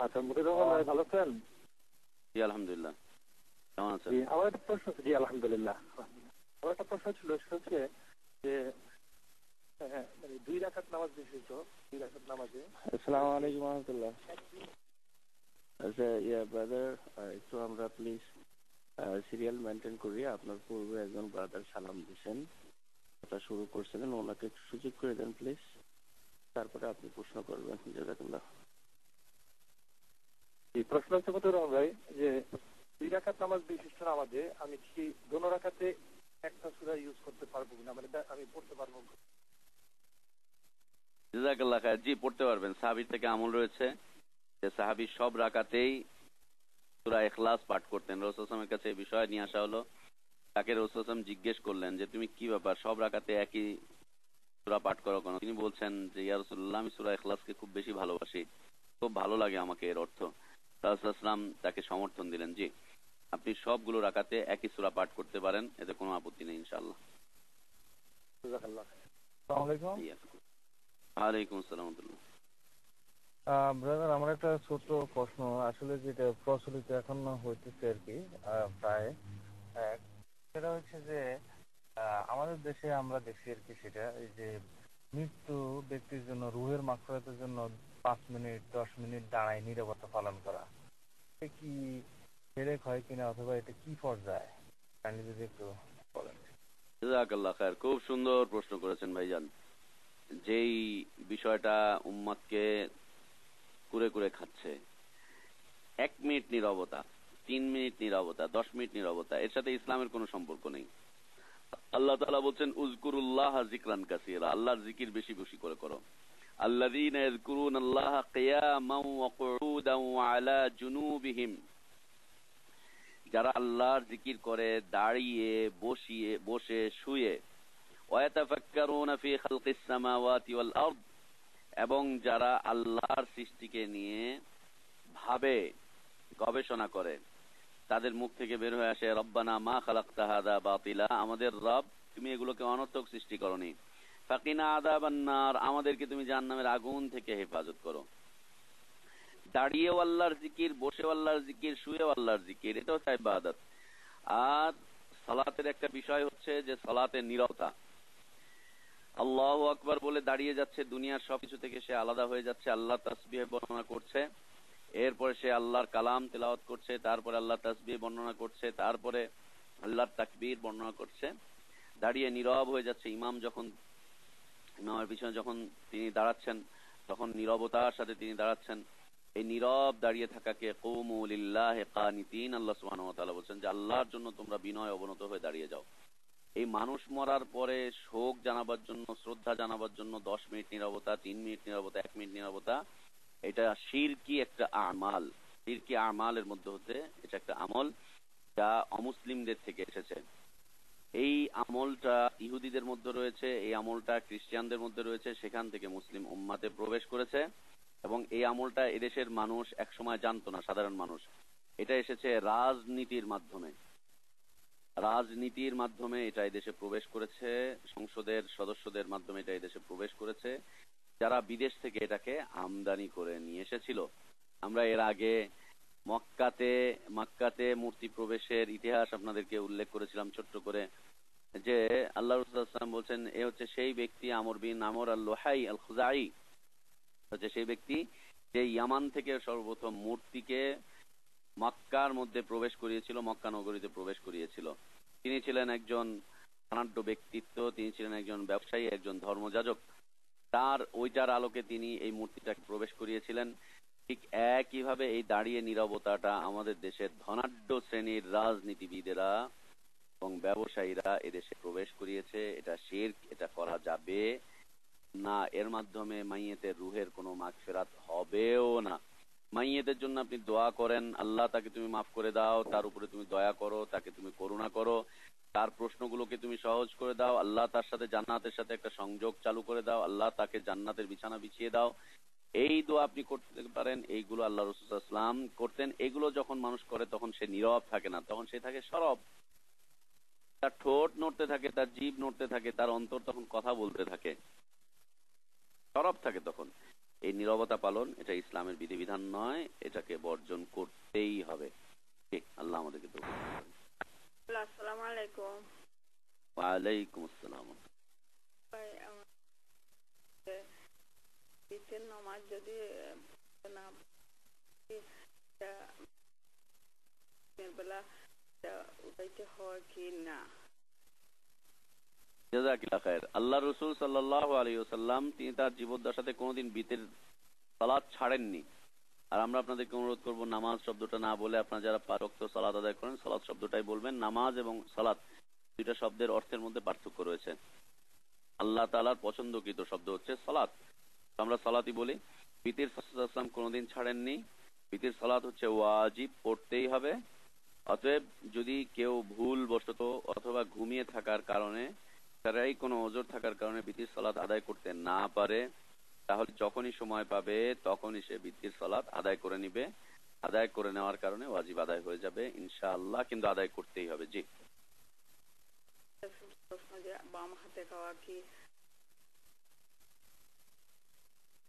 আচ্ছা, মুজিবুর রহমান ভাই ভালো আছেন? জি আলহামদুলিল্লাহ, কেমন আছেন? আমার একটা প্রশ্ন, জি আলহামদুলিল্লাহ। আমার একটা প্রশ্ন ছিল, সেটা হচ্ছে যে মানে 2 রাকাত নামাজ বিশিষ্ট 2 রাকাত নামাজে। আসসালামু আলাইকুম ওয়া রাহমাতুল্লাহ। আচ্ছা ব্রাদার, একটু আমরা প্লিজ সিরিয়াল মেনটেন করি। আপনার পূর্বে একজন ব্রাদার সালাম দিয়েছেন, এটা শুরু করছিলেন, ওনাকে একটু সুযোগ করে দেন প্লিজ, তারপরে আপনি প্রশ্ন করবেন। জাযাকাল্লাহ। এই প্রশ্ন হচ্ছে কত রকম ভাই, যে 2 রাকাত নামাজ বিশিষ্ট নামাজে আমি কি দোনো রাকাতে একটা সূরা ইউজ করতে পারবো না, মানে আমি পড়তে পারবো? জাযাকাল্লাহ খায়র। জি, পড়তে পারবেন। সাহাবীর থেকে আমল রয়েছে যে সাহাবী সব রাকাতেই সূরা ইখলাস পাঠ করতেন। রাসূল সাল্লাল্লাহু আলাইহি ওয়াসাল্লামের কাছে এই বিষয় নিয়ে আসা হলো। তাকে রাসূল সাল্লাল্লাহু আলাইহি ওয়াসাল্লাম জিজ্ঞেস করলেন যে তুমি কি ব্যাপার, সব রাকাতে একই সূরা পাঠ করো কেন? তিনি বলছেন যে ইয়া রাসূলুল্লাহ, আমি সূরা ইখলাসকে খুব বেশি ভালোবাসি, খুব ভালো লাগে আমাকে এর অর্থ। রাসূল সাল্লাল্লাহু আলাইহি ওয়াসাল্লাম তাকে সমর্থন দিলেন, জি আপনি সবগুলো রাকাতে একই সূরা পাঠ করতে পারেন, এতে কোনো আপত্তি নেই ইনশাআল্লাহ। জাযাকাল্লাহ। আসসালামু আলাইকুম। ওয়ালাইকুম আসসালাম। ব্রাদার, আমার একটা ছোট প্রশ্ন, আসলে যেটা প্রচলিত এখন হইতেছে আর কি প্রায়, সেটা হচ্ছে যে আমাদের দেশে আমরা দেখছি আর কি, সেটা এই যে মৃত্যু ব্যক্তির জন্য রুহের মাগফিরাতের জন্য 5 মিনিট 10 মিনিট দাঁড়ায় নীরবতা পালন করা, এটা কি শিরক হয় কিনা, অথবা এটা কি পর্যায়ে, কাইন্ডলি যদি একটু বলেন। জাযাকাল্লাহ খায়র, খুব সুন্দর প্রশ্ন করেছেন ভাইজান। যেই বিষয়টা উম্মাদকে কুরে কুরে খাচ্ছে, 1 মিনিট নীরবতা, 3 মিনিট নীরবতা, 10 মিনিট নীরবতা, এর সাথে ইসলামের কোনো সম্পর্ক নেই। আল্লাহ তাআলা বলছেন উযকুরুল্লাহ যিকরান কাসীরা, আল্লাহর জিকির বেশি বেশি করে করো। আল্লাযীনা ইয়াযকুরুনাল্লাহা কিয়ামান ওয়া কুউদান ওয়া আলা জুনুবিহিম, যারা আল্লাহর জিকির করে দাঁড়িয়ে, বসে, শুয়ে। ওয়া ইয়াতাফাক্কারুনা ফি খালকিস সামাওয়াতি ওয়াল আরদ, এবং যারা আল্লাহর সৃষ্টিকে নিয়ে ভাবে, গবেষণা করে, তাদের মুখ থেকে বের হয়ে আসে রব্বানা মা খালাকতা হাযা বাতিলা, আমাদের রব তুমি এগুলোকে অনর্থক সৃষ্টি করনি। ফাকিনা আযাবান নার, আমাদেরকে তুমি জাহান্নামের আগুন থেকে হেফাজত করো। দাঁড়িয়েও আল্লাহর জিকির, বসেও আল্লাহর জিকির, শুয়েও আল্লাহর জিকির, এটা হচ্ছে ইবাদত। আর সালাতের একটা বিষয় হচ্ছে যে সালাতে নীরবতা। আল্লাহু আকবার বলে দাঁড়িয়ে যাচ্ছে, দুনিয়ার সবকিছু থেকে সে আলাদা হয়ে যাচ্ছে, আল্লাহ তাসবিহ বর্ণনা করছে, এরপরে সে আল্লাহর কালাম তেলাওয়াত করছে, তারপরে আল্লাহ তাসবিহ বর্ণনা করছে, তারপরে আল্লাহর তাকবীর বর্ণনা করছে, দাঁড়িয়ে নীরব হয়ে যাচ্ছে। ইমামের পিছনে যখন তিনি দাঁড়াচ্ছেন তখন নীরবতার সাথে তিনি দাঁড়াচ্ছেন। এই নীরব দাঁড়িয়ে থাকাকে কুমু লিল্লাহি কানিতিন, আল্লাহ সুবহানাহু ওয়া তাআলা বলেন যে আল্লাহর জন্য তোমরা বিনয় অবনত হয়ে দাঁড়িয়ে যাও। এই মানুষ মরার পরে শোক জানাবার জন্য, শ্রদ্ধা জানাবার জন্য 10 মিনিট নীরবতা, 3 মিনিট নীরবতা, 1 মিনিট নীরবতা, এটা শিরকি একটা আমাল। শিরকি আমালের মধ্যে হতে এটা একটা আমল যা অমুসলিমদের থেকে এসেছে। এই আমলটা ইহুদিদের মধ্যে রয়েছে, এই আমলটা খ্রিস্টানদের মধ্যে রয়েছে, সেখান থেকে মুসলিম উম্মাতে প্রবেশ করেছে। এবং এই আমলটা এদেশের মানুষ একসময় জানতো না, সাধারণ মানুষ। এটা এসেছে রাজনীতির মাধ্যমে। রাজনীতির মাধ্যমে এটা এদেশে প্রবেশ করেছে, সংসদের সদস্যদের মাধ্যমে এটা এদেশে প্রবেশ করেছে, যারা বিদেশ থেকে এটাকে আমদানি করে নিয়ে এসেছিল। আমরা এর আগে মক্কাতে মূর্তি প্রবেশের ইতিহাস আপনাদেরকে উল্লেখ করেছিলাম ছোট্ট করে, যে আল্লাহ রাসূল সাল্লাল্লাহু আলাইহি ওয়াসাল্লাম বলছেন, এ হচ্ছে সেই ব্যক্তি আমর বিন আমর আল-লুহাই আল-খুজাই, হচ্ছে সেই ব্যক্তি যে ইয়ামান থেকে সর্বপ্রথম মূর্তিকে মক্কার মধ্যে প্রবেশ করিয়েছিল, মক্কা নগরীতে প্রবেশ করিয়েছিল। তিনি ছিলেন একজন ধনাঢ্য ব্যক্তিত্ব, তিনি ছিলেন একজন ব্যবসায়ী, একজন ধর্মযাজক। তার ওইটার আলোকে তিনি এই মূর্তিটাকে প্রবেশ করিয়েছিলেন। ঠিক একইভাবে এই দাঁড়িয়ে নীরবতাটা আমাদের দেশের ধনাঢ্য শ্রেণীর রাজনীতিবিদেরা এবং ব্যবসায়ীরা এদেশে প্রবেশ করিয়েছে। এটা শিরক, এটা করা যাবে না। এর মাধ্যমে মাইয়েতের রুহের কোনো মাগফিরাত হবেও না। মাইয়েতের জন্য আপনি দোয়া করেন, আল্লাহ তাকে তুমি মাফ করে দাও, তার উপরে তুমি দয়া করো, তাকে তুমি করুণা করো, তার প্রশ্নগুলোকে তুমি সহজ করে দাও, আল্লাহ তার সাথে জান্নাতের সাথে একটা সংযোগ চালু করে দাও, আল্লাহ তাকে জান্নাতের বিছানা বিছিয়ে দাও। এই দোয়া আপনি করতে পারেন। এইগুলো আল্লাহ রাসূল সাল্লাল্লাহু আলাইহি ওয়াসাল্লাম করতেন। এগুলো যখন মানুষ করে তখন সে নীরব থাকে না, তখন সে থাকে সরব। তার ঠোঁট নড়তে থাকে, তার জিভ নড়তে থাকে, তার অন্তর তখন কথা বলতে থাকে, সরব থাকে তখন। এই নীরবতা পালন এটা ইসলামের বিধিবিধান নয়, এটাকে বর্জন করতেই হবে। আল্লাহ আমাদেরকে তৌফিক দান করুন। আসসালামু আলাইকুম। ওয়া আলাইকুম আসসালাম। ঈদের নামাজ যদি না বেলা উঠাইতে হয় কি না? জাযাকিল্লাহ খায়ের। আল্লাহ রাসূল সাল্লাল্লাহু আলাইহি ওয়াসাল্লাম তিনি তার জীবদ্দশাতে কোনোদিন বিতের সালাত ছাড়েননি। আর আমরা আপনাদেরকে অনুরোধ করব, নামাজ শব্দটা না বলে আপনারা যারা 5 ওয়াক্ত সালাত আদায় করেন সালাত শব্দটাই বলবেন। নামাজ এবং সালাত দুইটা শব্দের অর্থের মধ্যে পার্থক্য রয়েছে। আল্লাহ তাআলার পছন্দকৃত শব্দ হচ্ছে সালাত, আমরা সালাতই বলি। বিতির সাল্লাল্লাহু আলাইহি ওয়াসাল্লাম কোনোদিন ছাড়েননি। বিতির সালাত হচ্ছে ওয়াজিব, পড়তেই হবে। অতএব যদি কেউ ভুল বশত অথবা ঘুমিয়ে থাকার কারণে, তারাই কোনো ওজর থাকার কারণে বিতির সালাত আদায় করতে না পারে, তাহলে যখনই সময় পাবে তখনই সে বিতির সালাত আদায় করে নিবে। আদায় করে নেওয়ার কারণে ওয়াজিব আদায় হয়ে যাবে ইনশাআল্লাহ, কিন্তু আদায় করতেই হবে। জি, বাম হাতে খাওয়া কি?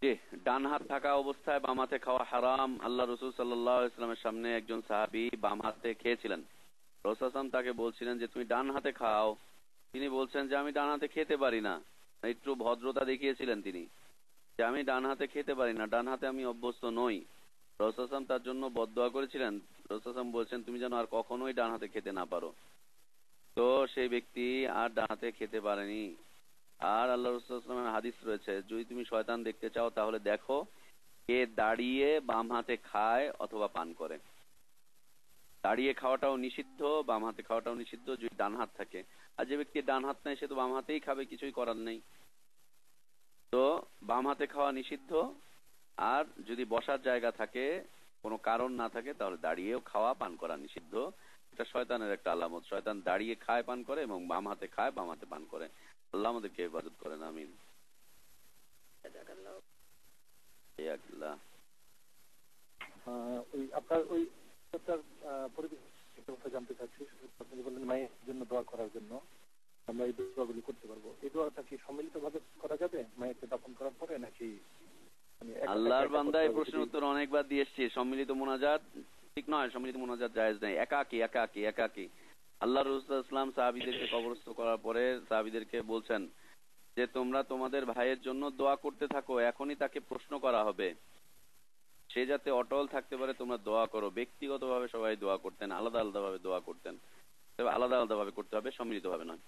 জি, ডান হাত থাকা অবস্থায় বাম হাতে খাওয়া হারাম। আল্লাহ রাসূল সাল্লাল্লাহু আলাইহি ওয়াসাল্লামের সামনে একজন সাহাবী বাম হাতে খেয়েছিলেন। রাসূল সাল্লাল্লাহু আলাইহি ওয়াসাল্লাম তাকে বলছিলেন যে তুমি ডান হাতে খাও। তিনি বলছেন যে আমি ডান হাতে খেতে পারি না। একটু ভদ্রতা দেখিয়েছিলেন তিনি, যে আমি ডান হাতে খেতে পারি না, ডান হাতে আমি অভ্যস্ত নই। রাসূল সাল্লাল্লাহু আলাইহি ওয়াসাল্লাম তার জন্য বদদোয়া করেছিলেন। রাসূল সাল্লাল্লাহু আলাইহি ওয়াসাল্লাম বলছেন তুমি যেন আর কখনোই ডান হাতে খেতে না পারো। তো সেই ব্যক্তি আর ডান হাতে খেতে পারেনি। আর আল্লাহ রাসূল সাল্লাল্লাহু আলাইহি ওয়াসাল্লামের হাদিস রয়েছে, যদি তুমি শয়তান দেখতে চাও তাহলে দেখো কে দাঁড়িয়ে বাম হাতে খায় অথবা পান করে। দাঁড়িয়ে খাওয়াটাও নিষিদ্ধ, বাম হাতে খাওয়াটাও নিষিদ্ধ যদি ডান হাত থাকে। আর যে ব্যক্তি ডান হাত নেই সে তো বাম হাতেই খাবে, কিছুই করার নেই। তো বাম হাতে খাওয়া নিষিদ্ধ। আর যদি বসার জায়গা থাকে, কোনো কারণ না থাকে, তাহলে দাঁড়িয়েও খাওয়া পান করা নিষিদ্ধ। এটা শয়তানের একটা আলামত। শয়তান দাঁড়িয়ে খায় পান করে এবং বাম হাতে খায় বাম হাতে পান করে। আল্লাহ আমাদেরকে হেফাজত করেন, আমিন। আপনার ওই পরিবেশ জানতে চাচ্ছি। আপনি বললেন মায়ের জন্য দোয়া করার জন্য আমরা এই দোয়াগুলি করতে পারবো। এই দোয়াটা কি সম্মিলিত ভাবে করা যাবে মায়েরকে দাফন করার পরে, নাকি? আল্লাহর বান্দা এই প্রশ্নের উত্তর অনেকবার দিয়ে এসেছি। সম্মিলিত মোনাজাত ঠিক নয়, সম্মিলিত মোনাজাত জায়েজ নেই। একাকী একাকী একাকী। আল্লাহ রাসূল সাল্লাল্লাহু আলাইহি ওয়াসাল্লাম সাহাবীদেরকে কবরস্থ করার পরে সাহাবীদেরকে বলছেন যে তোমরা তোমাদের ভাইয়ের জন্য দোয়া করতে থাকো, এখনই তাকে প্রশ্ন করা হবে, সে যাতে অটল থাকতে পারে তোমরা দোয়া করো। ব্যক্তিগতভাবে সবাই দোয়া করতেন, আলাদা আলাদা ভাবে দোয়া করতেন, তবে আলাদা আলাদা ভাবে করতে হবে, সম্মিলিত ভাবে নয়।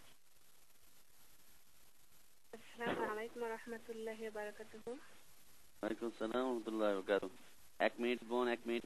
আসসালামু আলাইকুম ওয়া রাহমাতুল্লাহি ওয়া বারাকাতুহু। ওয়ালাইকুম আসসালাম ওয়া রাহমাতুল্লাহি ওয়া বারাকাতুহু। 1 মিনিট বোন, 1 মিনিট।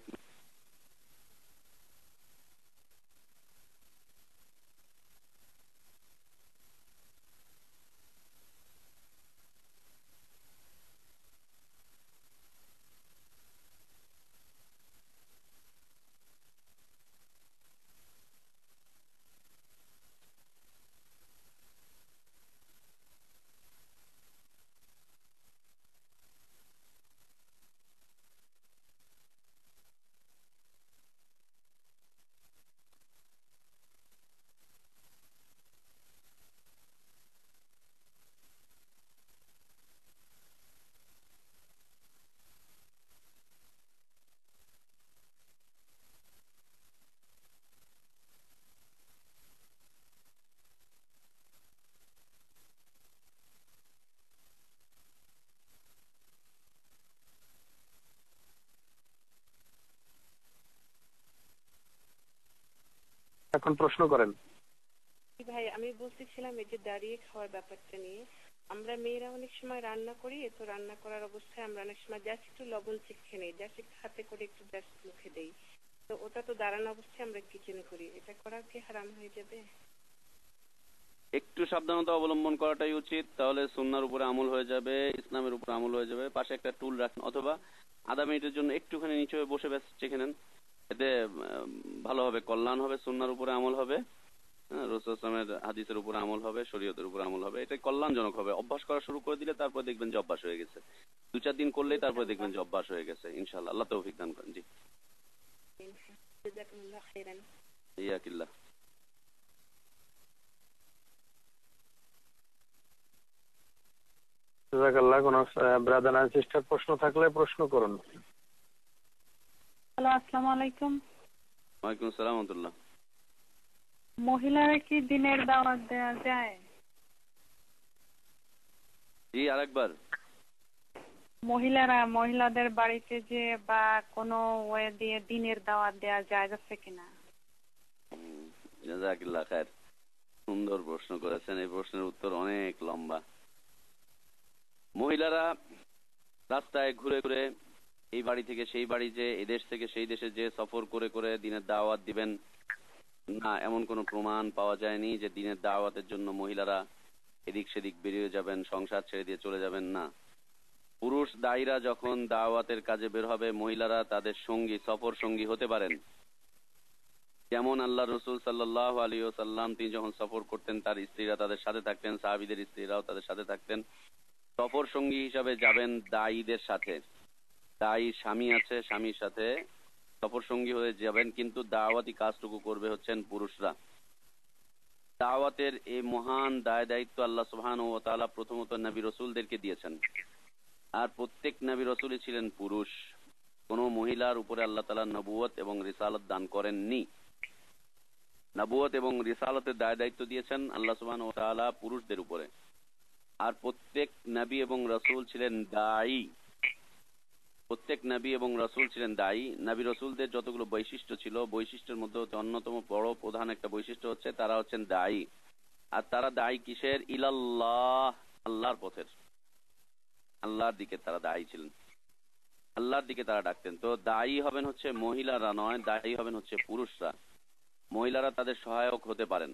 এখন প্রশ্ন করেন। ভাই আমি বলতেছিলাম এই যে দাঁড়িয়ে খাওয়ার ব্যাপারটা নিয়ে, আমরা মেয়েরা অনেক সময় রান্না করি, তো রান্না করার অবস্থায় আমরা অনেক সময় জাস্ট একটু লবণ চিখে নেই, জাস্ট একটু হাতে করে একটু জাস্ট মুখে দেই, তো ওটা তো দাঁড়ানো অবস্থায় আমরা কিচেনে করি, এটা করা কি হারাম হয়ে যাবে? একটু সাবধানতা অবলম্বন করাটাই উচিত, তাহলে সুন্নাহর উপরে আমল হয়ে যাবে, ইসলামের উপরে আমল হয়ে যাবে। পাশে একটা টুল রাখেন, অথবা আধা মিনিটের জন্য একটুখানি নিচে হয়ে বসে ব্যাস চেখে নেন, এতে ভালো হবে, কল্যাণ হবে, সুন্নাহর উপরে আমল হবে, রাসূল সাল্লাল্লাহু আলাইহি ওয়াসাল্লামের হাদিসের উপর আমল হবে, শরীয়তের উপর আমল হবে, এটা কল্যাণজনক হবে। অভ্যাস করা শুরু করে দিলে তারপর দেখবেন যে অভ্যাস হয়ে গেছে, 2-4 দিন করলেই তারপর দেখবেন যে অভ্যাস হয়ে গেছে ইনশাআল্লাহ। আল্লাহ তৌফিক দান করেন। জি জাযাকুমুল্লাহ খাইরান। ইয়াকিল্লাহ। জাযাকাল্লাহ। কোন ব্রাদার এন্ড সিস্টার প্রশ্ন থাকলে প্রশ্ন করুন। হ্যালো, আসসালামু আলাইকুম। ওয়ালাইকুম আসসালাম ওয়া রাহমাতুল্লাহ। মহিলারা কি দিনের দাওয়াত দেওয়া যায়? জি আরেকবার। মহিলাদের বাড়িতে যে বা কোনো ওয়ে দিয়ে দিনের দাওয়াত দেওয়া যায় যাচ্ছে কিনা? জাযাকাল্লাহ খায়ের, সুন্দর প্রশ্ন করেছেন। এই প্রশ্নের উত্তর অনেক লম্বা। মহিলারা রাস্তায় ঘুরে ঘুরে এই বাড়ি থেকে সেই বাড়ি, যে এই দেশ থেকে সেই দেশে যে সফর করে করে দিনের দাওয়াত দিবেন, না, এমন কোনো প্রমাণ পাওয়া যায়নি যে দিনের দাওয়াতের জন্য মহিলারা এদিক সেদিক বেরিয়ে যাবেন, সংসার ছেড়ে দিয়ে চলে যাবেন। না, পুরুষ দায়ীরা যখন দাওয়াতের কাজে বের হবে, মহিলারা তাদের সঙ্গী, সফর সঙ্গী হতে পারেন। যেমন আল্লাহ রসুল সাল্লাল্লাহু আলাইহি ওয়াসাল্লাম তিনি যখন সফর করতেন, তার স্ত্রীরা তাদের সাথে থাকতেন, সাহাবীদের স্ত্রীরাও তাদের সাথে থাকতেন। সফর সঙ্গী হিসাবে যাবেন দায়ীদের সাথে, দায়ী স্বামী আছে, স্বামীর সাথে সফর সঙ্গী হয়ে যাবেন, কিন্তু দাওয়াতি কাজটুকু করবে হচ্ছেন পুরুষরা। দাওয়াতের এই মহান দায় দায়িত্ব আল্লাহ সুবহানাহু ওয়া তাআলা প্রথমত নবী রাসূলদেরকে দিয়েছেন, আর প্রত্যেক নবী রাসূলই ছিলেন পুরুষ। কোন মহিলার উপরে আল্লাহ তাআলা নবুয়ত এবং রিসালাত দান করেননি। নবুয়ত এবং রিসালাতের দায় দায়িত্ব দিয়েছেন আল্লাহ সুবহানাহু ওয়া তাআলা পুরুষদের উপরে। আর প্রত্যেক নবী এবং রাসূল ছিলেন দায়ী, প্রত্যেক নবী এবং রাসূল ছিলেন দায়ী। নবী রাসূলদের যতগুলো বৈশিষ্ট্য ছিল, বৈশিষ্ট্যের মধ্যে অন্যতম বড় প্রধান একটা বৈশিষ্ট্য হচ্ছে তারা হচ্ছেন দায়ী। আর তারা দায়ী কিসের? ইলাল্লাহ, আল্লাহর পথের, আল্লাহর দিকে তারা দায়ী ছিলেন, আল্লাহর দিকে তারা ডাকতেন। তো দায়ী হবেন হচ্ছে মহিলারা নয়, দায়ী হবেন হচ্ছে পুরুষরা। মহিলারা তাদের সহায়ক হতে পারেন।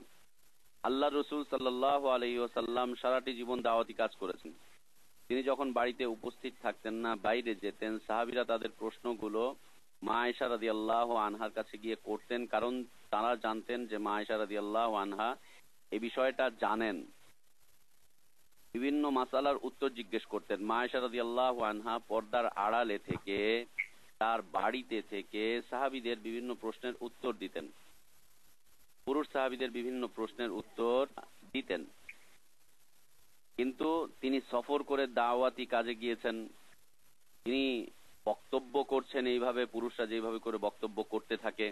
আল্লাহ রসুল সাল্লাল্লাহু আলাইহি ওয়াসাল্লাম সারাটি জীবন দাওয়াতি কাজ করেছেন। তিনি যখন বাড়িতে উপস্থিত থাকতেন না, বাইরে যেতেন, সাহাবীরা তাদের প্রশ্নগুলো মা আয়েশা রাদিয়াল্লাহু আনহার কাছে গিয়ে করতেন, কারণ তারা জানতেন যে মা আয়েশা রাদিয়াল্লাহু আনহা এই বিষয়টা জানেন। বিভিন্ন মাসালার উত্তর জিজ্ঞেস করতেন। মা আয়েশা রাদিয়াল্লাহু আনহা পর্দার আড়ালে থেকে, তার বাড়িতে থেকে সাহাবীদের বিভিন্ন প্রশ্নের উত্তর দিতেন, পুরুষ সাহাবীদের বিভিন্ন প্রশ্নের উত্তর দিতেন। কিন্তু তিনি সফর করে দাওয়াতি কাজে গিয়েছেন, তিনি বক্তব্য করছেন এইভাবে, পুরুষরা যেভাবে করে বক্তব্য করতে থাকে,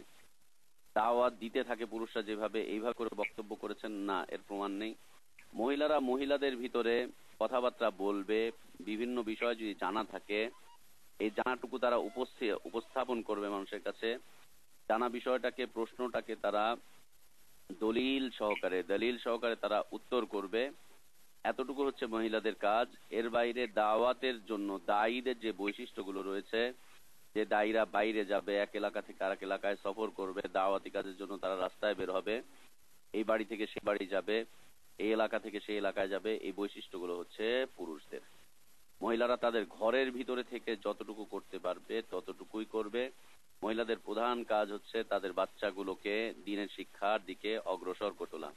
দাওয়াত দিতে থাকে পুরুষরা যেভাবে, এইভাবে করে বক্তব্য করেছেন না, এর প্রমাণ নেই। মহিলারা মহিলাদের ভিতরে কথাবার্তা বলবে, বিভিন্ন বিষয় যদি জানা থাকে, এই জানাটুকু তারা উপস্থাপন করবে মানুষের কাছে। জানা বিষয়টাকে, প্রশ্নটাকে তারা দলিল সহকারে তারা উত্তর করবে। এতটুকু হচ্ছে মহিলাদের কাজ। এর বাইরে দাওয়াতের জন্য দায়ীদের যে বৈশিষ্ট্যগুলো রয়েছে, যে দায়ীরা বাইরে যাবে, এক এলাকা থেকে আরেক এলাকায় সফর করবে, দাওয়াতি কাজের জন্য তারা রাস্তায় বের হবে, এই বাড়ি থেকে সে বাড়ি যাবে, এই এলাকা থেকে সেই এলাকায় যাবে, এই বৈশিষ্ট্যগুলো হচ্ছে পুরুষদের। মহিলারা তাদের ঘরের ভিতরে থেকে যতটুকু করতে পারবে ততটুকুই করবে। মহিলাদের প্রধান কাজ হচ্ছে তাদের বাচ্চাগুলোকে দ্বীনের শিক্ষার দিকে অগ্রসর করে তোলা,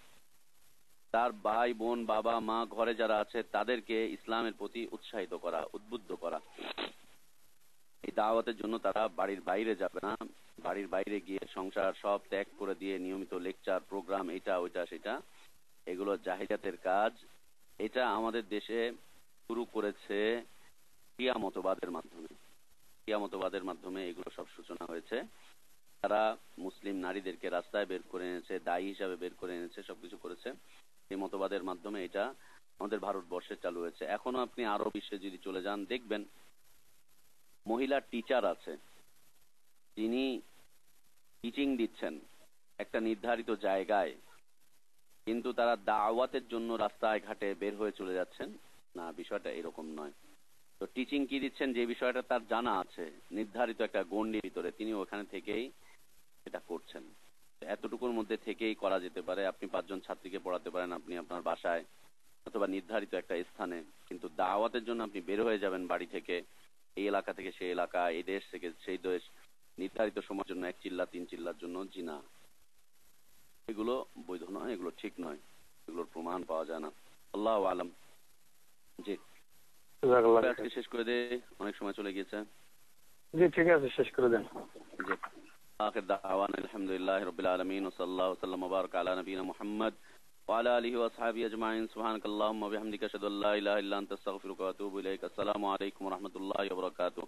তার ভাই বোন, বাবা মা, ঘরে যারা আছে তাদেরকে ইসলামের প্রতি উৎসাহিত করা, উদ্বুদ্ধ করা। এই দাওয়াতের জন্য তারা বাড়ির বাইরে যাবে না, বাড়ির বাইরে গিয়ে সংসার সব ত্যাগ করে দিয়ে নিয়মিত লেকচার প্রোগ্রাম, এটা ওইটা সেটা, এগুলো জাহিলিয়াতের কাজ। এটা আমাদের দেশে শুরু করেছে কিয়ামতবাদের মাধ্যমে এগুলো সব সূচনা হয়েছে। তারা মুসলিম নারীদেরকে রাস্তায় বের করে এনেছে, দায়ী হিসাবে বের করে এনেছে, সবকিছু করেছে। এই মতবাদের মাধ্যমে এটা আমাদের ভারতবর্ষে চালু হয়েছে। এখনো আপনি আরো বিশ্বে যদি চলে যান, দেখবেন মহিলা টিচার আছে, তিনি টিচিং দিচ্ছেন, একটা নির্ধারিত জায়গায়, কিন্তু তারা দাওয়াতের জন্য রাস্তায় ঘাটে বের হয়ে চলে যাচ্ছেন না, বিষয়টা এরকম নয়। তো টিচিং কি দিচ্ছেন, যে বিষয়টা তার জানা আছে নির্ধারিত একটা গণ্ডির ভিতরে, তিনি ওখানে থেকেই এটা করছেন। এতটুকুর মধ্যে থেকেই করা যেতে পারে। আপনি 5 জন ছাত্রীকে পড়াতে পারেন আপনি আপনার বাসায় অথবা নির্ধারিত একটা স্থানে, কিন্তু দাওয়াতের জন্য আপনি বের হয়ে যাবেন বাড়ি থেকে, এই এলাকা থেকে সেই এলাকা, এই দেশ থেকে সেই দেশ, নির্ধারিত সময়ের জন্য 1 চিল্লা 3 চিল্লার জন্য, জি না, এগুলো বৈধ নয়, এগুলো ঠিক নয়, এগুলোর প্রমাণ পাওয়া যায় না। আল্লাহু আলাম। জি, আজকে শেষ করে দে, অনেক সময় চলে গিয়েছে। জি ঠিক আছে, শেষ করে দেন। জি, আখির দাওয়ানা আলহামদুলিল্লাহি রাব্বিল আলামিন ওয়া সাল্লাল্লাহু ওয়া সাল্লাম ওয়া বারাকা আলা নবিয়িনা মুহাম্মদ ওয়া আলা আলিহি ওয়া আসহাবিহি আজমাইন। সুবহানাকাল্লাহুম্মা ওয়া বিহামদিকা আশহাদু আল্লা ইলাহা ইল্লা আনতা আস্তাগফিরুকা ওয়া আতুবু ইলাইক। আসসালামু আলাইকুম ওয়া রাহমাতুল্লাহি ওয়া বারাকাতুহু।